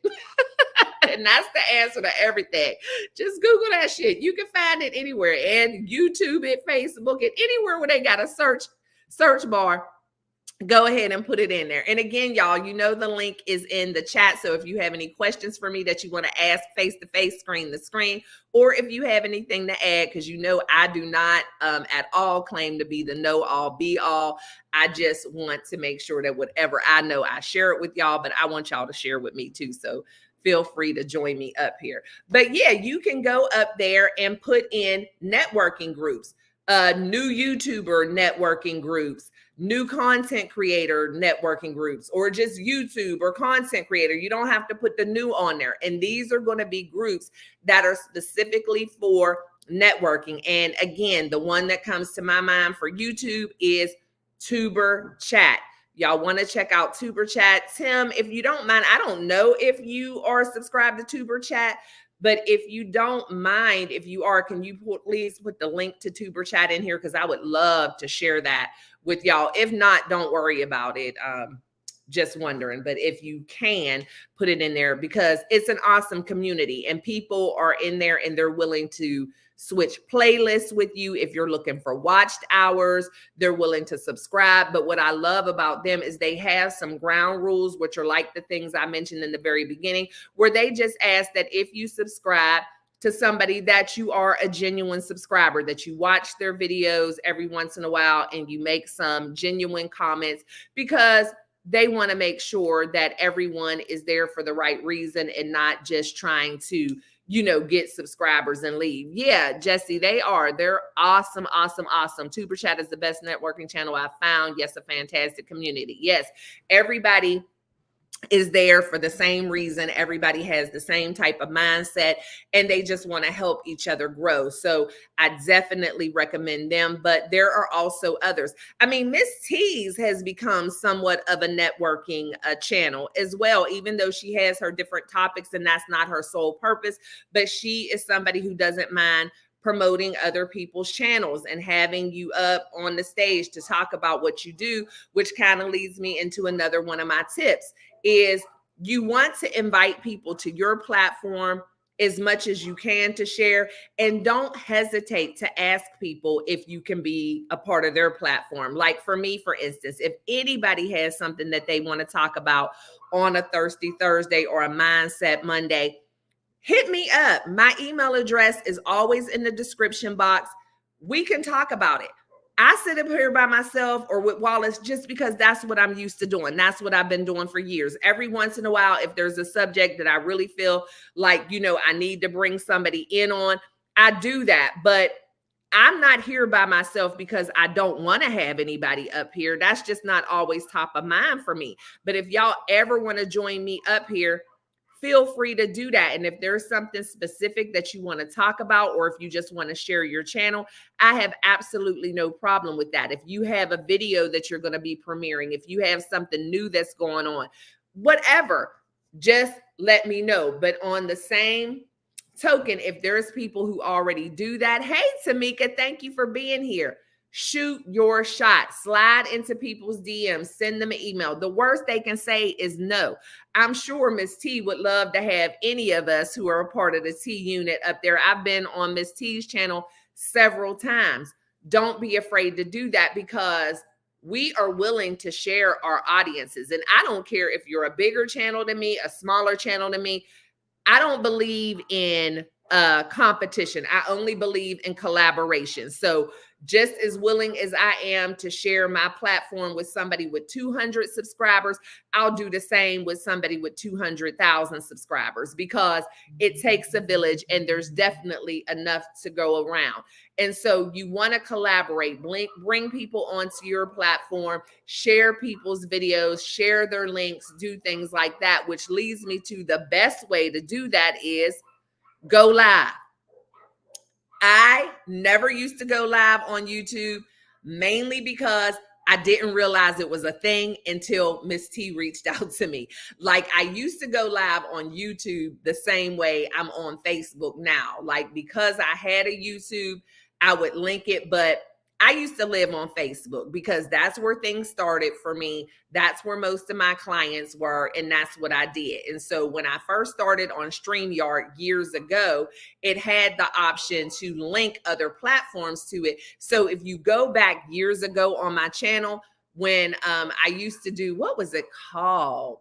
[SPEAKER 2] And that's the answer to everything. Just Google that shit. You can find it anywhere, and YouTube it, Facebook it, anywhere where they got a search bar. Go ahead and put it in there. And again, y'all, you know the link is in the chat. So if you have any questions for me that you want to ask face-to-face, screen to screen, or if you have anything to add, because you know I do not at all claim to be the know-all, be-all. I just want to make sure that whatever I know, I share it with y'all, but I want y'all to share with me too. So feel free to join me up here. But yeah, you can go up there and put in networking groups, new YouTuber networking groups, new content creator networking groups, or just YouTube or content creator. You don't have to put the new on there. And these are going to be groups that are specifically for networking. And again, the one that comes to my mind for YouTube is Tuber Chat. Y'all want to check out Tuber Chat. Tim, if you don't mind, I don't know if you are subscribed to Tuber Chat, but if you don't mind, if you are, can you please put the link to Tuber Chat in here? Because I would love to share that with y'all. If not, don't worry about it. Just wondering. But if you can, put it in there, because it's an awesome community and people are in there and they're willing to switch playlists with you. If you're looking for watched hours, they're willing to subscribe. But what I love about them is they have some ground rules, which are like the things I mentioned in the very beginning, where they just ask that if you subscribe to somebody, that you are a genuine subscriber, that you watch their videos every once in a while and you make some genuine comments, because they want to make sure that everyone is there for the right reason and not just trying to, get subscribers and leave. Yeah, Jesse, they're awesome, awesome, awesome. Tuber Chat is the best networking channel I've found. Yes, a fantastic community. Yes, everybody is there for the same reason. Everybody has the same type of mindset and they just want to help each other grow. So I definitely recommend them, but there are also others. I mean, Miss T's has become somewhat of a networking channel as well, even though she has her different topics and that's not her sole purpose, but she is somebody who doesn't mind promoting other people's channels and having you up on the stage to talk about what you do, which kind of leads me into another one of my tips is you want to invite people to your platform as much as you can to share, and don't hesitate to ask people if you can be a part of their platform. Like for me, for instance, if anybody has something that they want to talk about on a Thirsty Thursday or a Mindset Monday, hit me up. My email address is always in the description box. We can talk about it. I sit up here by myself or with Wallace just because that's what I'm used to doing. That's what I've been doing for years. Every once in a while, if there's a subject that I really feel like, I need to bring somebody in on, I do that. But I'm not here by myself because I don't want to have anybody up here. That's just not always top of mind for me. But if y'all ever want to join me up here, feel free to do that. And if there's something specific that you want to talk about, or if you just want to share your channel, I have absolutely no problem with that. If you have a video that you're going to be premiering, if you have something new that's going on, whatever, just let me know. But on the same token, if there's people who already do that, hey, Tamika, thank you for being here. Shoot your shot. Slide into people's DMs. Send them an email. The worst they can say is no. I'm sure Miss T would love to have any of us who are a part of the T unit up there. I've been on Miss T's channel several times. Don't be afraid to do that because we are willing to share our audiences. And I don't care if you're a bigger channel than me, a smaller channel than me. I don't believe in competition. I only believe in collaboration. So just as willing as I am to share my platform with somebody with 200 subscribers, I'll do the same with somebody with 200,000 subscribers because it takes a village and there's definitely enough to go around. And so you want to collaborate, bring people onto your platform, share people's videos, share their links, do things like that, which leads me to the best way to do that is go live. I never used to go live on YouTube, mainly because I didn't realize it was a thing until Miss T reached out to me. Like I used to go live on YouTube the same way I'm on Facebook now. Like because I had a YouTube, I would link it, but I used to live on Facebook because that's where things started for me. That's where most of my clients were, and that's what I did. And so when I first started on StreamYard years ago, it had the option to link other platforms to it. So if you go back years ago on my channel, when I used to do, what was it called?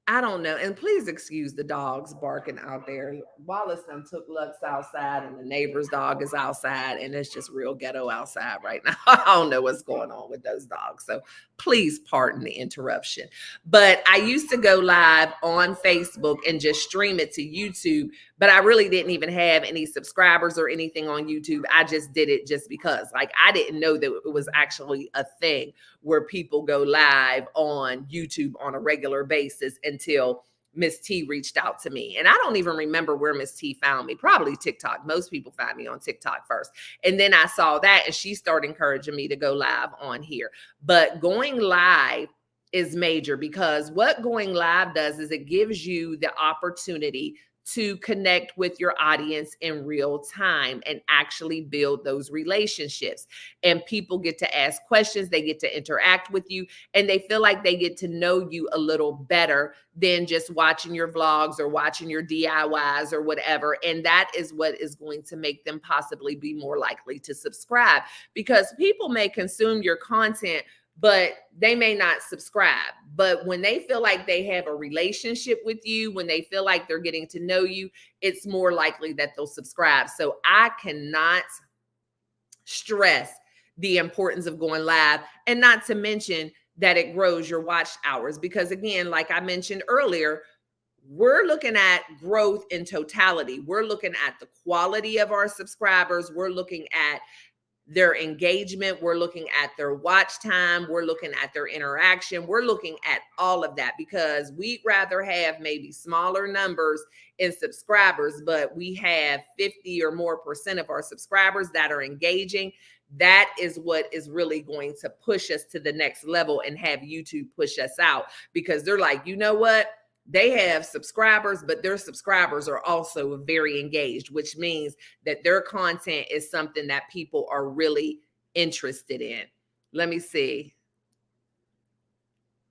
[SPEAKER 2] I don't know. And please excuse the dogs barking out there. Wallace done took Lux outside and the neighbor's dog is outside and it's just real ghetto outside right now. I don't know what's going on with those dogs. So please pardon the interruption. But I used to go live on Facebook and just stream it to YouTube, but I really didn't even have any subscribers or anything on YouTube. I just did it just because. Like I didn't know that it was actually a thing where people go live on YouTube on a regular basis until Miss T reached out to me. And I don't even remember where Miss T found me, probably TikTok. Most people find me on TikTok first. And then I saw that and she started encouraging me to go live on here. But going live is major because what going live does is it gives you the opportunity to connect with your audience in real time and actually build those relationships. And people get to ask questions, they get to interact with you, and they feel like they get to know you a little better than just watching your vlogs or watching your DIYs or whatever. And that is what is going to make them possibly be more likely to subscribe, because people may consume your content, but they may not subscribe. But when they feel like they have a relationship with you, when they feel like they're getting to know you, it's more likely that they'll subscribe. So I cannot stress the importance of going live, and not to mention that it grows your watch hours. Because again, like I mentioned earlier, we're looking at growth in totality. We're looking at the quality of our subscribers. We're looking at their engagement. We're looking at their watch time. We're looking at their interaction. We're looking at all of that, because we'd rather have maybe smaller numbers in subscribers, but we have 50 or more % of our subscribers that are engaging. That is what is really going to push us to the next level and have YouTube push us out, because they're like, you know what? They have subscribers, but their subscribers are also very engaged, which means that their content is something that people are really interested in. Let me see.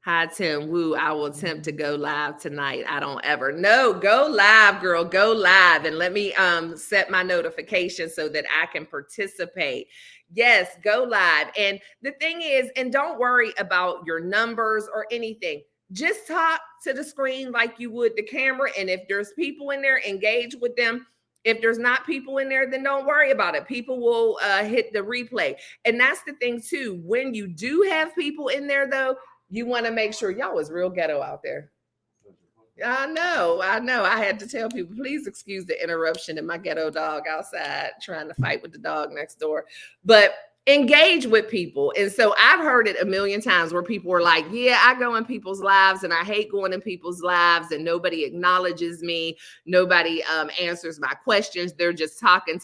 [SPEAKER 2] Hi, Tim. Woo, I will attempt to go live tonight. I don't ever. No, go live, girl. Go live. And let me set my notifications so that I can participate. Yes, go live. And the thing is, and don't worry about your numbers or anything. Just talk to the screen like you would the camera. And if there's people in there, engage with them. If there's not people in there, then don't worry about it. People will hit the replay. And that's the thing, too. When you do have people in there, though, you want to make sure y'all was real ghetto out there. I know. I had to tell people, please excuse the interruption and my ghetto dog outside trying to fight with the dog next door. But engage with people. And so I've heard it a million times where people are like, yeah, I go in people's lives and I hate going in people's lives and nobody acknowledges me. Nobody answers my questions. They're just talking.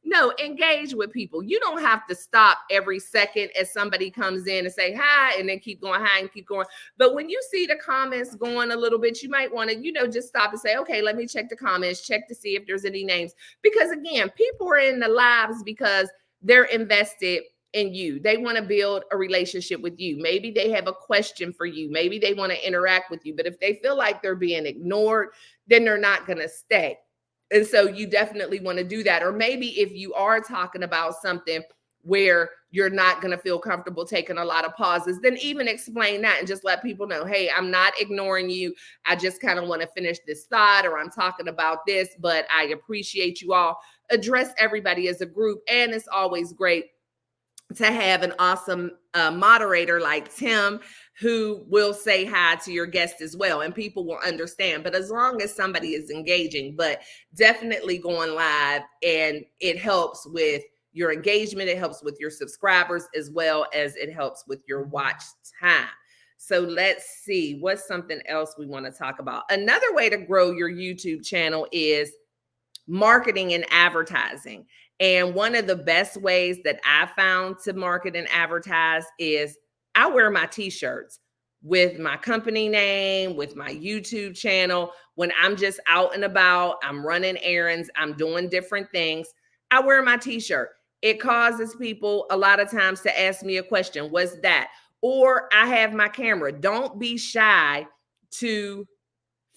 [SPEAKER 2] No, engage with people. You don't have to stop every second as somebody comes in and say hi and then keep going hi and keep going. But when you see the comments going a little bit, you might want to, just stop and say, okay, let me check the comments, check to see if there's any names. Because again, people are in the lives because they're invested in you. They want to build a relationship with you. Maybe they have a question for you. Maybe they want to interact with you. But if they feel like they're being ignored, then they're not going to stay. And so you definitely want to do that. Or maybe if you are talking about something where you're not going to feel comfortable taking a lot of pauses, then even explain that and just let people know, hey, I'm not ignoring you. I just kind of want to finish this thought, or I'm talking about this, but I appreciate you all. Address everybody as a group. And it's always great to have an awesome moderator like Tim who will say hi to your guest as well, and people will understand. But as long as somebody is engaging, but definitely going live, and it helps with your engagement, it helps with your subscribers, as well as it helps with your watch time. So let's see, what's something else we want to talk about? Another way to grow your YouTube channel is marketing and advertising. And one of the best ways that I found to market and advertise is I wear my t-shirts with my company name, with my YouTube channel. When I'm just out and about, I'm running errands, I'm doing different things, I wear my t-shirt. It causes people a lot of times to ask me a question, what's that? Or I have my camera. Don't be shy to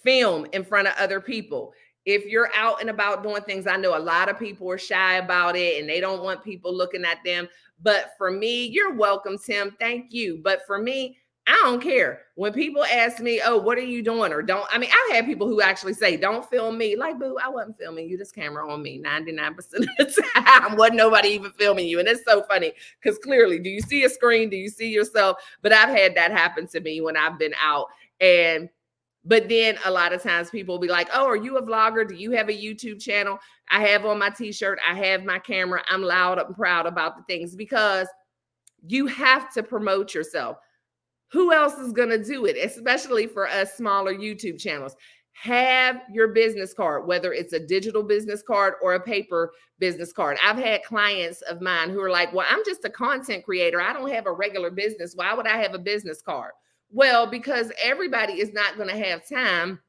[SPEAKER 2] film in front of other people. If you're out and about doing things, I know a lot of people are shy about it and they don't want people looking at them. But for me, you're welcome, Tim. Thank you. But for me, I don't care. When people ask me, oh, what are you doing? Or don't, I've had people who actually say, don't film me. Like, boo, I wasn't filming you. This camera on me 99% of the time. Wasn't nobody even filming you. And it's so funny because clearly, do you see a screen? Do you see yourself? But I've had that happen to me when I've been out. But then a lot of times people will be like, oh, are you a vlogger? Do you have a YouTube channel? I have on my t-shirt. I have my camera. I'm loud and proud about the things, because you have to promote yourself. Who else is going to do it? Especially for us smaller YouTube channels. Have your business card, whether it's a digital business card or a paper business card. I've had clients of mine who are like, well, I'm just a content creator. I don't have a regular business. Why would I have a business card? Well, because everybody is not going to have time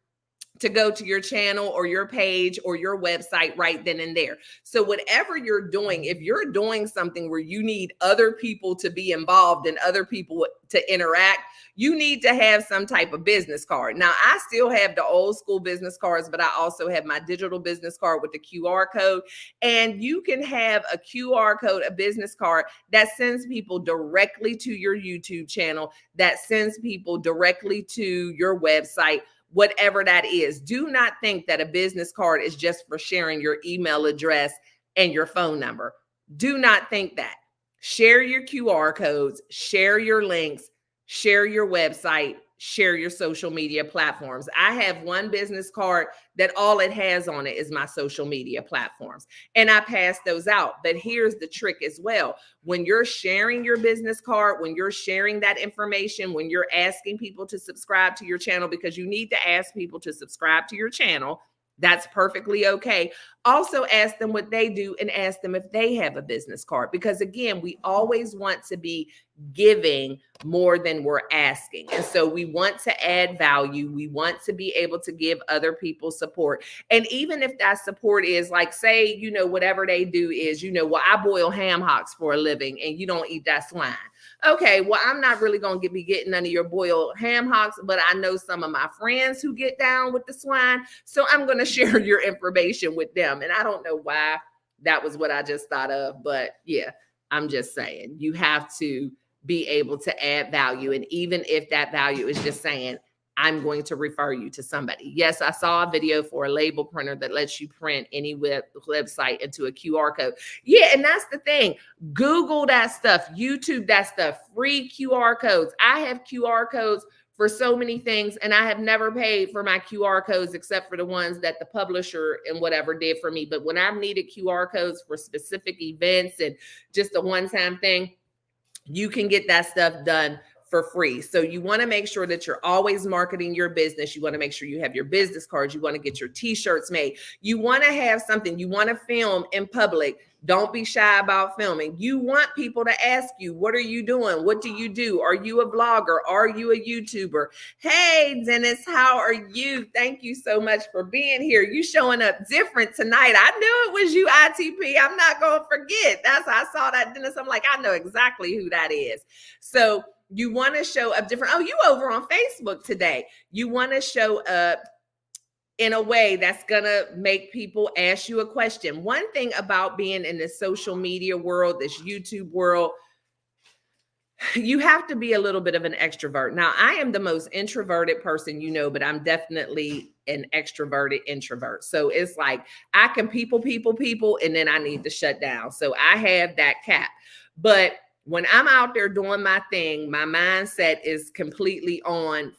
[SPEAKER 2] to go to your channel or your page or your website right then and there. So whatever you're doing, if you're doing something where you need other people to be involved and other people to interact, you need to have some type of business card. Now, I still have the old school business cards, but I also have my digital business card with the QR code. And you can have a QR code, a business card that sends people directly to your YouTube channel, that sends people directly to your website, whatever that is. Do not think that a business card is just for sharing your email address and your phone number. Do not think that. Share your QR codes, share your links, share your website, share your social media platforms. I have one business card that all it has on it is my social media platforms, and I pass those out. But here's the trick as well. When you're sharing your business card, when you're sharing that information, when you're asking people to subscribe to your channel, because you need to ask people to subscribe to your channel, that's perfectly okay. Also ask them what they do and ask them if they have a business card. Because again, we always want to be giving more than we're asking. And so we want to add value. We want to be able to give other people support. And even if that support is like, say, whatever they do is, well, I boil ham hocks for a living and you don't eat that swine. Okay, well, I'm not really going to be getting none of your boiled ham hocks, but I know some of my friends who get down with the swine. So I'm going to share your information with them. And I don't know why that was what I just thought of. But yeah, I'm just saying you have to be able to add value. And even if that value is just saying, I'm going to refer you to somebody. Yes, I saw a video for a label printer that lets you print any website into a QR code. Yeah, and that's the thing. Google that stuff, YouTube that stuff, free QR codes. I have QR codes for so many things, and I have never paid for my QR codes except for the ones that the publisher and whatever did for me. But when I've needed QR codes for specific events and just a one-time thing, you can get that stuff done for free. So you want to make sure that you're always marketing your business. You want to make sure you have your business cards. You want to get your t-shirts made. You want to have something. You want to film in public. Don't be shy about filming. You want people to ask you, what are you doing? What do you do? Are you a vlogger? Are you a YouTuber? Hey, Dennis, how are you? Thank you so much for being here. You showing up different tonight. I knew it was you, ITP. I'm not going to forget. That's how I saw that, Dennis. I'm like, I know exactly who that is. So you want to show up different. Oh, you over on Facebook today. You want to show up in a way that's going to make people ask you a question. One thing about being in the social media world, this YouTube world, you have to be a little bit of an extrovert. Now, I am the most introverted person, but I'm definitely an extroverted introvert. So it's like I can people, and then I need to shut down. So I have that cap. But when I'm out there doing my thing, my mindset is completely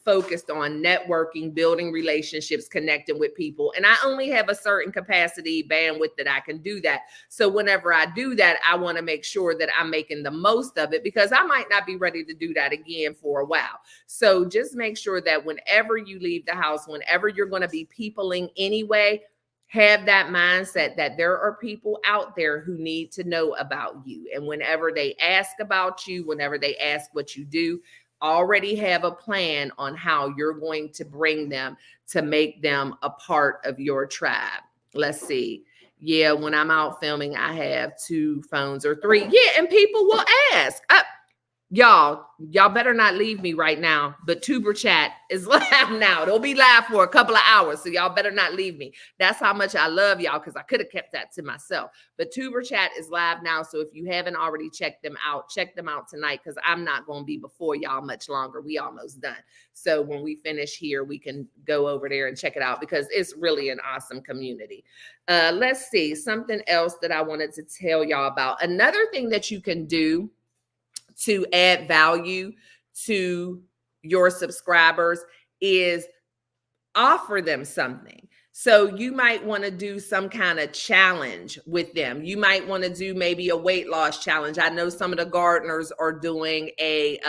[SPEAKER 2] focused on networking, building relationships, connecting with people. And I only have a certain capacity, bandwidth that I can do that. So whenever I do that, I want to make sure that I'm making the most of it because I might not be ready to do that again for a while. So just make sure that whenever you leave the house, whenever you're going to be peopling anyway, have that mindset that there are people out there who need to know about you. And whenever they ask about you, whenever they ask what you do, already have a plan on how you're going to bring them to make them a part of your tribe. Let's see. Yeah, when I'm out filming, I have 2 phones or 3. Yeah, and people will ask. Y'all better not leave me right now, but Tuber Chat is live now. It'll be live for a couple of hours, so y'all better not leave me. That's how much I love y'all because I could have kept that to myself. But Tuber Chat is live now, so if you haven't already check them out tonight because I'm not going to be before y'all much longer. We almost done. So when we finish here, we can go over there and check it out because it's really an awesome community. Let's see, something else that I wanted to tell y'all about. Another thing that you can do to add value to your subscribers is offer them something. So you might want to do some kind of challenge with them. You might want to do maybe a weight loss challenge. I know some of the gardeners are doing a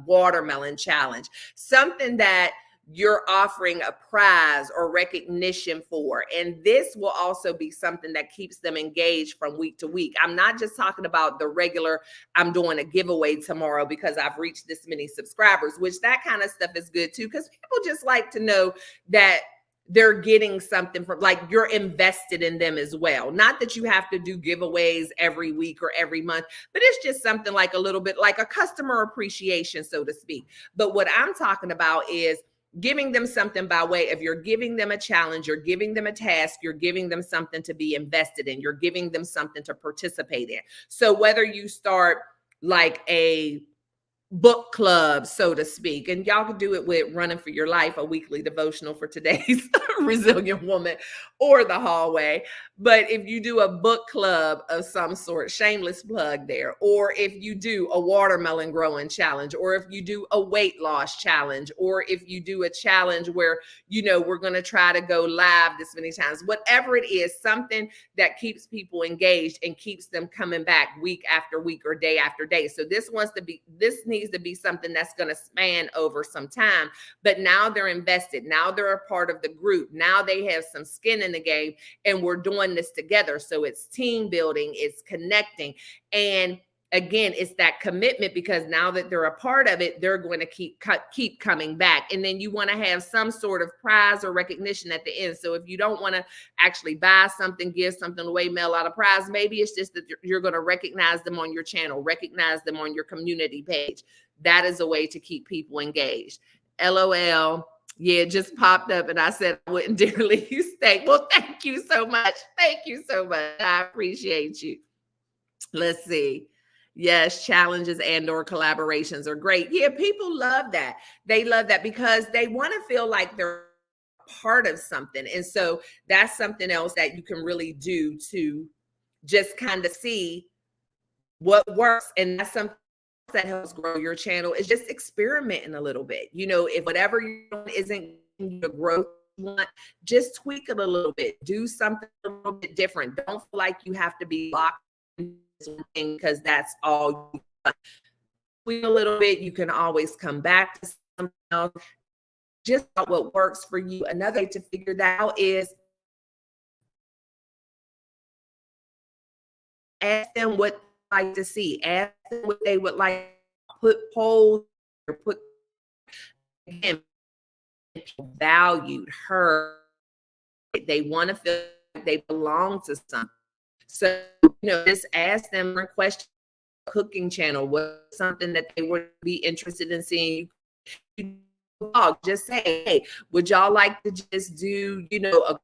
[SPEAKER 2] watermelon challenge, something that you're offering a prize or recognition for. And this will also be something that keeps them engaged from week to week. I'm not just talking about the regular, I'm doing a giveaway tomorrow because I've reached this many subscribers, which that kind of stuff is good too, because people just like to know that they're getting something from, like, you're invested in them as well. Not that you have to do giveaways every week or every month, but it's just something like a little bit like a customer appreciation, so to speak. But what I'm talking about is giving them something by way of, you're giving them a challenge, you're giving them a task, you're giving them something to be invested in, you're giving them something to participate in. So whether you start like a book club, so to speak, and y'all can do it with Running for Your Life, a weekly devotional for today's resilient woman, or the hallway. But if you do a book club of some sort, shameless plug there, or if you do a watermelon growing challenge, or if you do a weight loss challenge, or if you do a challenge where, we're going to try to go live this many times, whatever it is, something that keeps people engaged and keeps them coming back week after week or day after day. So this needs needs to be something that's going to span over some time. But now they're invested. Now they're a part of the group. Now they have some skin in the game, and we're doing this together. So it's team building, it's connecting. And again, it's that commitment, because now that they're a part of it, they're going to keep coming back. And then you want to have some sort of prize or recognition at the end. So if you don't want to actually buy something, give something away, mail out a prize, maybe it's just that you're going to recognize them on your channel, recognize them on your community page. That is a way to keep people engaged. LOL. Yeah, it just popped up and I said I wouldn't dare leave Stae. Well, thank you so much. Thank you so much. I appreciate you. Let's see. Yes, challenges and or collaborations are great. Yeah, people love that. They love that because they want to feel like they're part of something. And so that's something else that you can really do to just kind of see what works. And that's something that helps grow your channel, is just experimenting a little bit. You know, if whatever you're doing isn't the growth you want, just tweak it a little bit. Do something a little bit different. Don't feel like you have to be locked in thing because that's all you got. A little bit, you can always come back to something else. Just what works for you. Another way to figure that out is ask them what they like to see. Ask them what they would like. Put polls or put, again, valued, heard. They want to feel like they belong to something. So, you know, just ask them a question. Cooking channel, what's something that they would be interested in seeing you blog? Just say, hey, would y'all like to just do, you know, a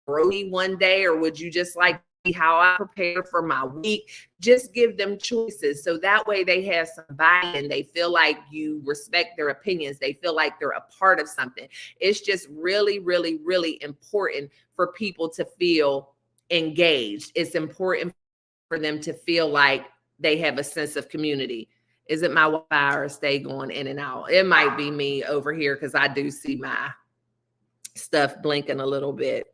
[SPEAKER 2] brody one day, or would you just like to see how I prepare for my week? Just give them choices, so that way they have some buy-in. They feel like you respect their opinions. They feel like they're a part of something. It's just really, really, really important for people to feel engaged. It's important for them to feel like they have a sense of community. Is it my Wi-Fi or Stae going in and out? It might be me over here because I do see my stuff blinking a little bit.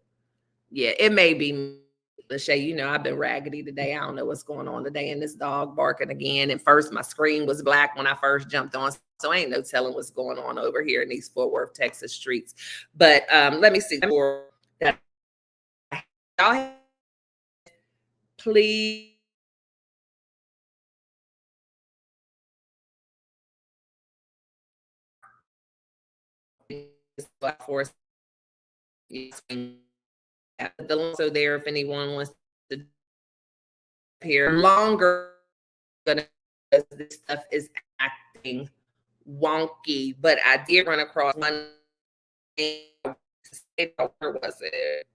[SPEAKER 2] Yeah, it may be me. Lachey, you know, I've been raggedy today. I don't know what's going on today. And this dog barking again. At first, my screen was black when I first jumped on. So ain't no telling what's going on over here in these Fort Worth, Texas streets. But let me see. Y'all, please. For the links are there if anyone wants to appear longer. This stuff is acting wonky, but I did run across one. Where was it?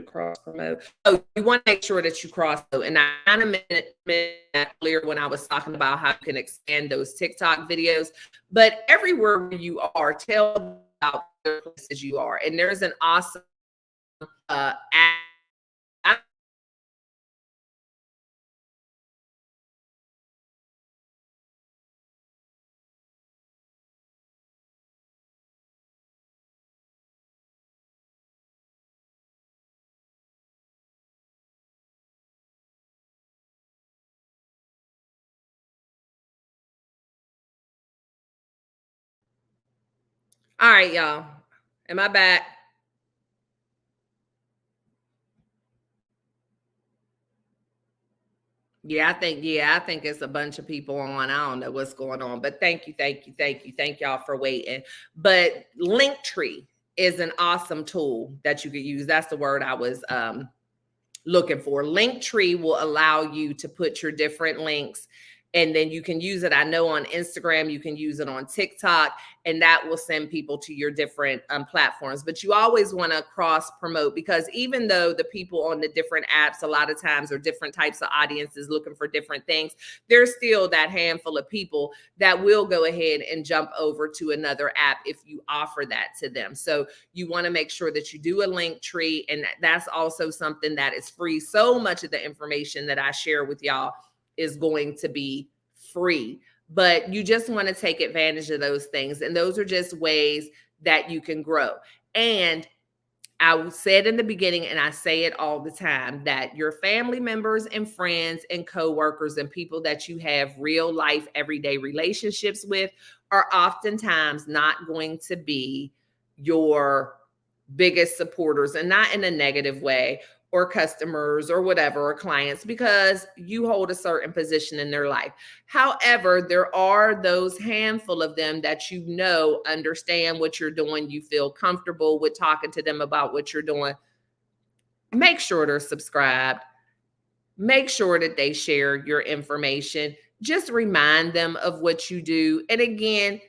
[SPEAKER 2] Cross promote. Oh, you want to make sure that you cross. And I kind of mentioned earlier when I was talking about how you can expand those TikTok videos, but everywhere where you are, tell about the places you are. And there's an awesome app. All right, y'all. Am I back? Yeah, I think it's a bunch of people on. I don't know what's going on, but thank y'all for waiting. But Linktree is an awesome tool that you could use. That's the word I was looking for. Linktree will allow you to put your different links, and then you can use it. I know on Instagram, you can use it on TikTok, and that will send people to your different platforms. But you always want to cross promote, because even though the people on the different apps a lot of times are different types of audiences looking for different things, there's still that handful of people that will go ahead and jump over to another app if you offer that to them. So you want to make sure that you do a Linktree, and that's also something that is free. So much of the information that I share with y'all is going to be free, but you just want to take advantage of those things. And those are just ways that you can grow. And I said in the beginning, and I say it all the time, that your family members and friends and coworkers and people that you have real life, everyday relationships with are oftentimes not going to be your biggest supporters, and not in a negative way, or customers or whatever, or clients, because you hold a certain position in their life. However, there are those handful of them that you know understand what you're doing. You feel comfortable with talking to them about what you're doing. Make sure they're subscribed. Make sure that they share your information. Just remind them of what you do. And again,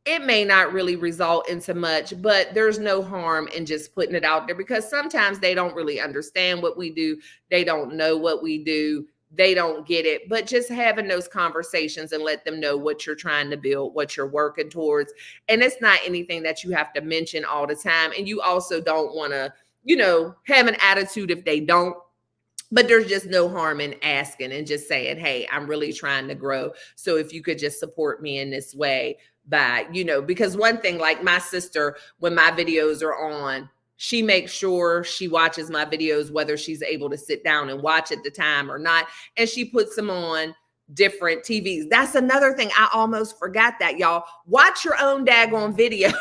[SPEAKER 2] it may not really result into much, but there's no harm in just putting it out there, because sometimes they don't really understand what we do. They don't know what we do. They don't get it. But just having those conversations and let them know what you're trying to build, what you're working towards. And it's not anything that you have to mention all the time. And you also don't want to, have an attitude if they don't. But there's just no harm in asking and just saying, hey, I'm really trying to grow. So if you could just support me in this way by, because one thing, like my sister, when my videos are on, she makes sure she watches my videos, whether she's able to sit down and watch at the time or not. And she puts them on different TVs. That's another thing. I almost forgot that, y'all. Watch your own daggone videos.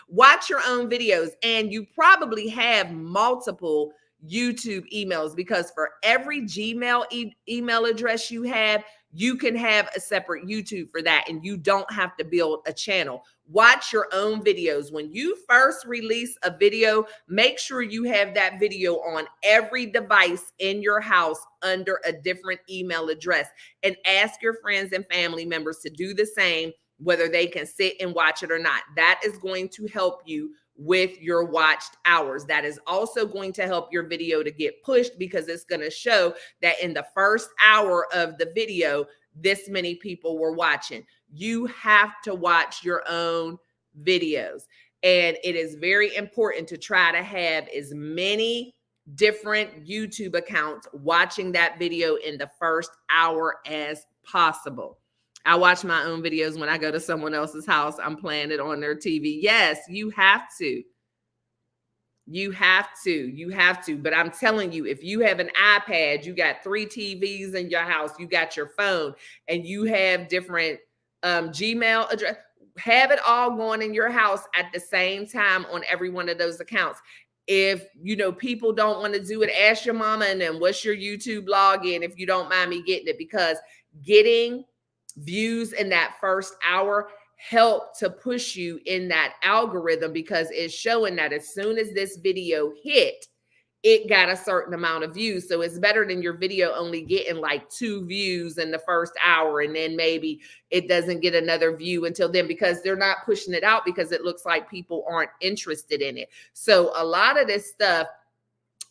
[SPEAKER 2] Watch your own videos. And you probably have multiple YouTube emails, because for every Gmail email address you have, you can have a separate YouTube for that, and you don't have to build a channel. Watch your own videos. When you first release a video, make sure you have that video on every device in your house under a different email address, and ask your friends and family members to do the same, whether they can sit and watch it or not. That is going to help you with your watched hours. That is also going to help your video to get pushed, because it's going to show that in the first hour of the video, this many people were watching. You have to watch your own videos. And it is very important to try to have as many different YouTube accounts watching that video in the first hour as possible. I watch my own videos when I go to someone else's house. I'm playing it on their TV. Yes, you have to. You have to. But I'm telling you, if you have an iPad, you got 3 TVs in your house, you got your phone, and you have different Gmail address, have it all going in your house at the same time on every one of those accounts. If, people don't want to do it, ask your mama, and then what's your YouTube login, if you don't mind me getting it, because getting views in that first hour help to push you in that algorithm, because it's showing that as soon as this video hit, it got a certain amount of views. So it's better than your video only getting like 2 views in the first hour, and then maybe it doesn't get another view until then, because they're not pushing it out because it looks like people aren't interested in it. So a lot of this stuff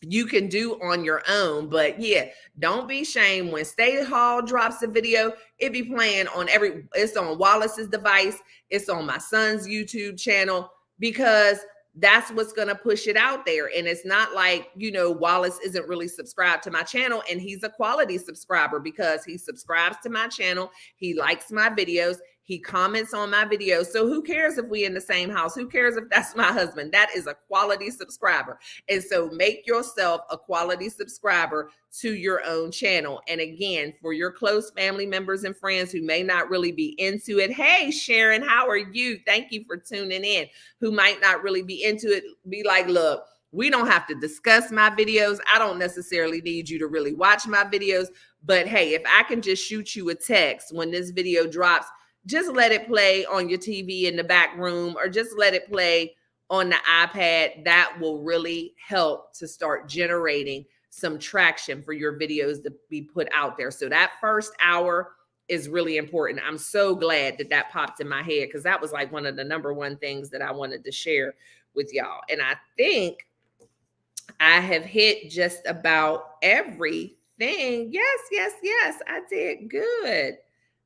[SPEAKER 2] you can do on your own. But yeah, don't be ashamed when Stae Hall drops a video. It be playing on it's on Wallace's device. It's on my son's YouTube channel, because that's what's going to push it out there. And it's not like, Wallace isn't really subscribed to my channel, and he's a quality subscriber, because he subscribes to my channel. He likes my videos. He comments on my videos. So who cares if we in the same house? Who cares if that's my husband? That is a quality subscriber. And so make yourself a quality subscriber to your own channel. And again, for your close family members and friends who may not really be into it, hey, Sharon, how are you? Thank you for tuning in. Who might not really be into it, be like, look, we don't have to discuss my videos. I don't necessarily need you to really watch my videos. But hey, if I can just shoot you a text when this video drops, just let it play on your TV in the back room, or just let it play on the iPad. That will really help to start generating some traction for your videos to be put out there. So that first hour is really important. I'm so glad that popped in my head, because that was like one of the number one things that I wanted to share with y'all. And I think I have hit just about everything. Yes, I did good.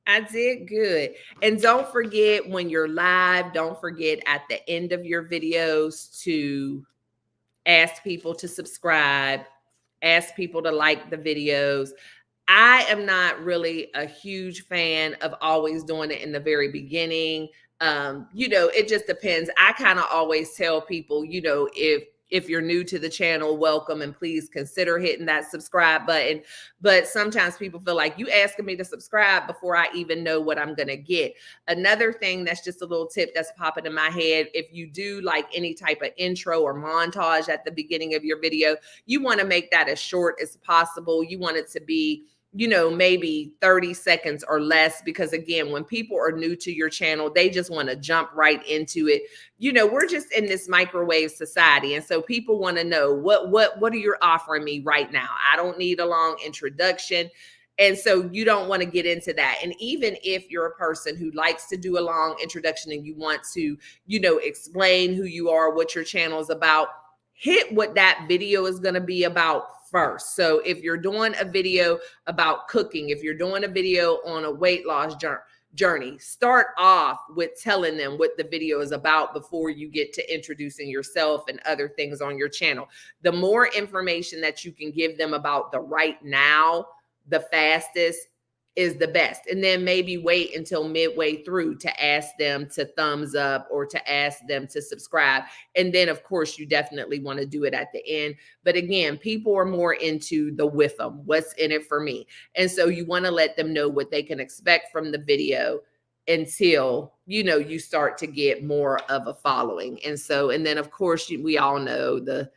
[SPEAKER 2] And don't forget, when you're live, don't forget at the end of your videos to ask people to subscribe, ask people to like the videos. I am not really a huge fan of always doing it in the very beginning. It just depends. I kind of always tell people, if If you're new to the channel, welcome, and please consider hitting that subscribe button. But sometimes people feel like you asking me to subscribe before I even know what I'm going to get. Another thing that's just a little tip that's popping in my head, if you do like any type of intro or montage at the beginning of your video, you want to make that as short as possible. You want it to be, you know, maybe 30 seconds or less, because again, when people are new to your channel, they just want to jump right into it. You know, we're just in this microwave society. And so people want to know what are you offering me right now? I don't need a long introduction. And so you don't want to get into that. And even if you're a person who likes to do a long introduction and you want to, you know, explain who you are, what your channel is about, hit what that video is going to be about first. So if you're doing a video about cooking, if you're doing a video on a weight loss journey, start off with telling them what the video is about before you get to introducing yourself and other things on your channel. The more information that you can give them about the right now, the fastest is the best. And then maybe wait until midway through to ask them to thumbs up or to ask them to subscribe. And then of course you definitely want to do it at the end. But again, people are more into the with them, what's in it for me. And so you want to let them know what they can expect from the video until, you know, you start to get more of a following. And so, and then of course we all know the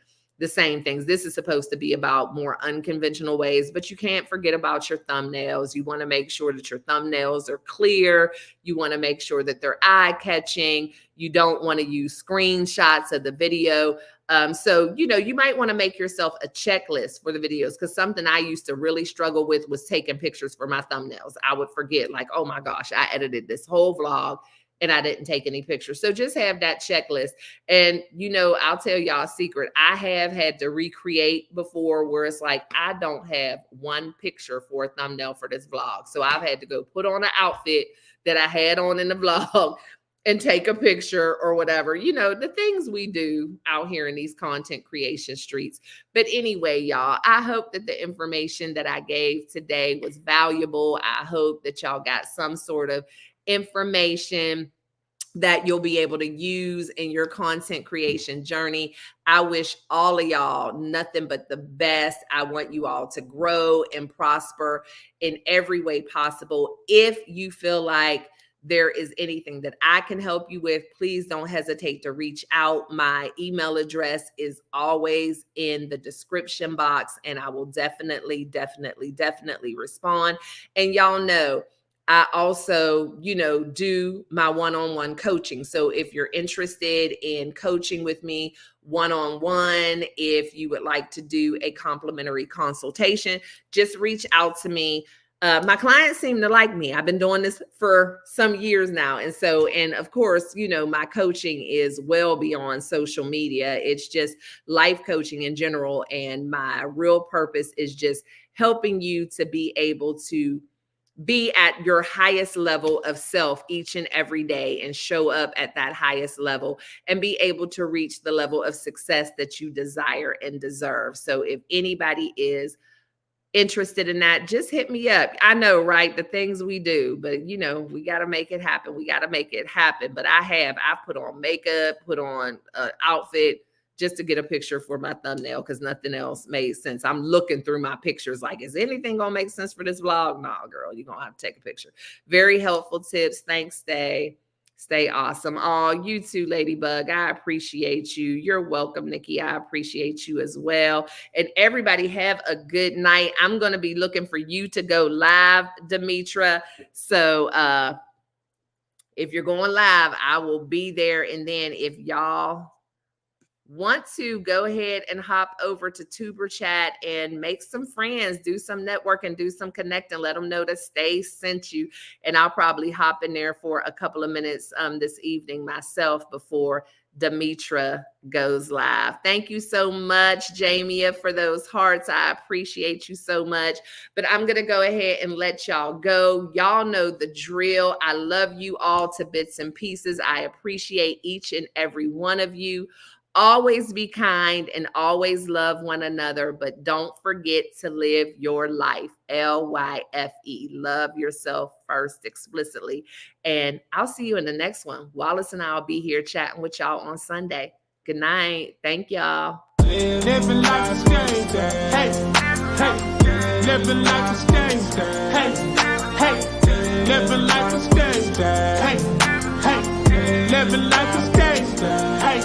[SPEAKER 2] same things. This is supposed to be about more unconventional ways, but you can't forget about your thumbnails. You want to make sure that your thumbnails are clear. You want to make sure that they're eye-catching. You don't want to use screenshots of the video. So, you know, you might want to make yourself a checklist for the videos, because something I used to really struggle with was taking pictures for my thumbnails. I would forget, like, oh my gosh, I edited this whole vlog and I didn't take any pictures. So just have that checklist. And, you know, I'll tell y'all a secret. I have had to recreate before where it's like, I don't have one picture for a thumbnail for this vlog. So I've had to go put on an outfit that I had on in the vlog and take a picture or whatever, you know, the things we do out here in these content creation streets. But anyway, y'all, I hope that the information that I gave today was valuable. I hope that y'all got some sort of information that you'll be able to use in your content creation journey. I wish all of y'all nothing but the best. I want you all to grow and prosper in every way possible. If you feel like there is anything that I can help you with, please don't hesitate to reach out. My email address is always in the description box, and I will definitely respond. And y'all know, I also, you know, do my one-on-one coaching. So if you're interested in coaching with me one-on-one, if you would like to do a complimentary consultation, just reach out to me. My clients seem to like me. I've been doing this for some years now. And so, and of course, you know, my coaching is well beyond social media. It's just life coaching in general. And my real purpose is just helping you to be able to be at your highest level of self each and every day and show up at that highest level and be able to reach the level of success that you desire and deserve. So if anybody is interested in that, just hit me up. I know, right? The things we do, but you know, we got to make it happen. We got to make it happen. But I put on makeup, put on an outfit just to get a picture for my thumbnail, because nothing else made sense. I'm looking through my pictures like, is anything going to make sense for this vlog? No, girl, you're going to have to take a picture. Very helpful tips. Thanks, Stae. Stay awesome. Oh, you too, Ladybug. I appreciate you. You're welcome, Nikki. I appreciate you as well. And everybody have a good night. I'm going to be looking for you to go live, Demetra. So if you're going live, I will be there. And then if y'all want to, go ahead and hop over to Tuber Chat and make some friends, do some networking, do some connecting, let them know that Stae sent you. And I'll probably hop in there for a couple of minutes this evening myself before Demetra goes live. Thank you so much, Jamia, for those hearts. I appreciate you so much. But I'm going to go ahead and let y'all go. Y'all know the drill. I love you all to bits and pieces. I appreciate each and every one of you. Always be kind and always love one another, but don't forget to live your life. L-Y-F-E. Love yourself first explicitly. And I'll see you in the next one. Wallace and I will be here chatting with y'all on Sunday. Good night. Thank y'all.
[SPEAKER 1] living life is game. Hey, hey, living life is game. Hey, hey, living life is game. Hey, hey, living life is game. Hey,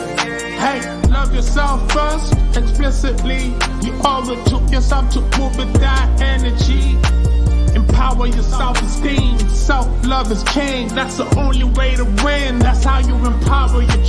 [SPEAKER 1] hey, love yourself first, explicitly. You owe it to yourself to move with that energy. Empower your self-esteem. Self-love is king. That's the only way to win. That's how you empower your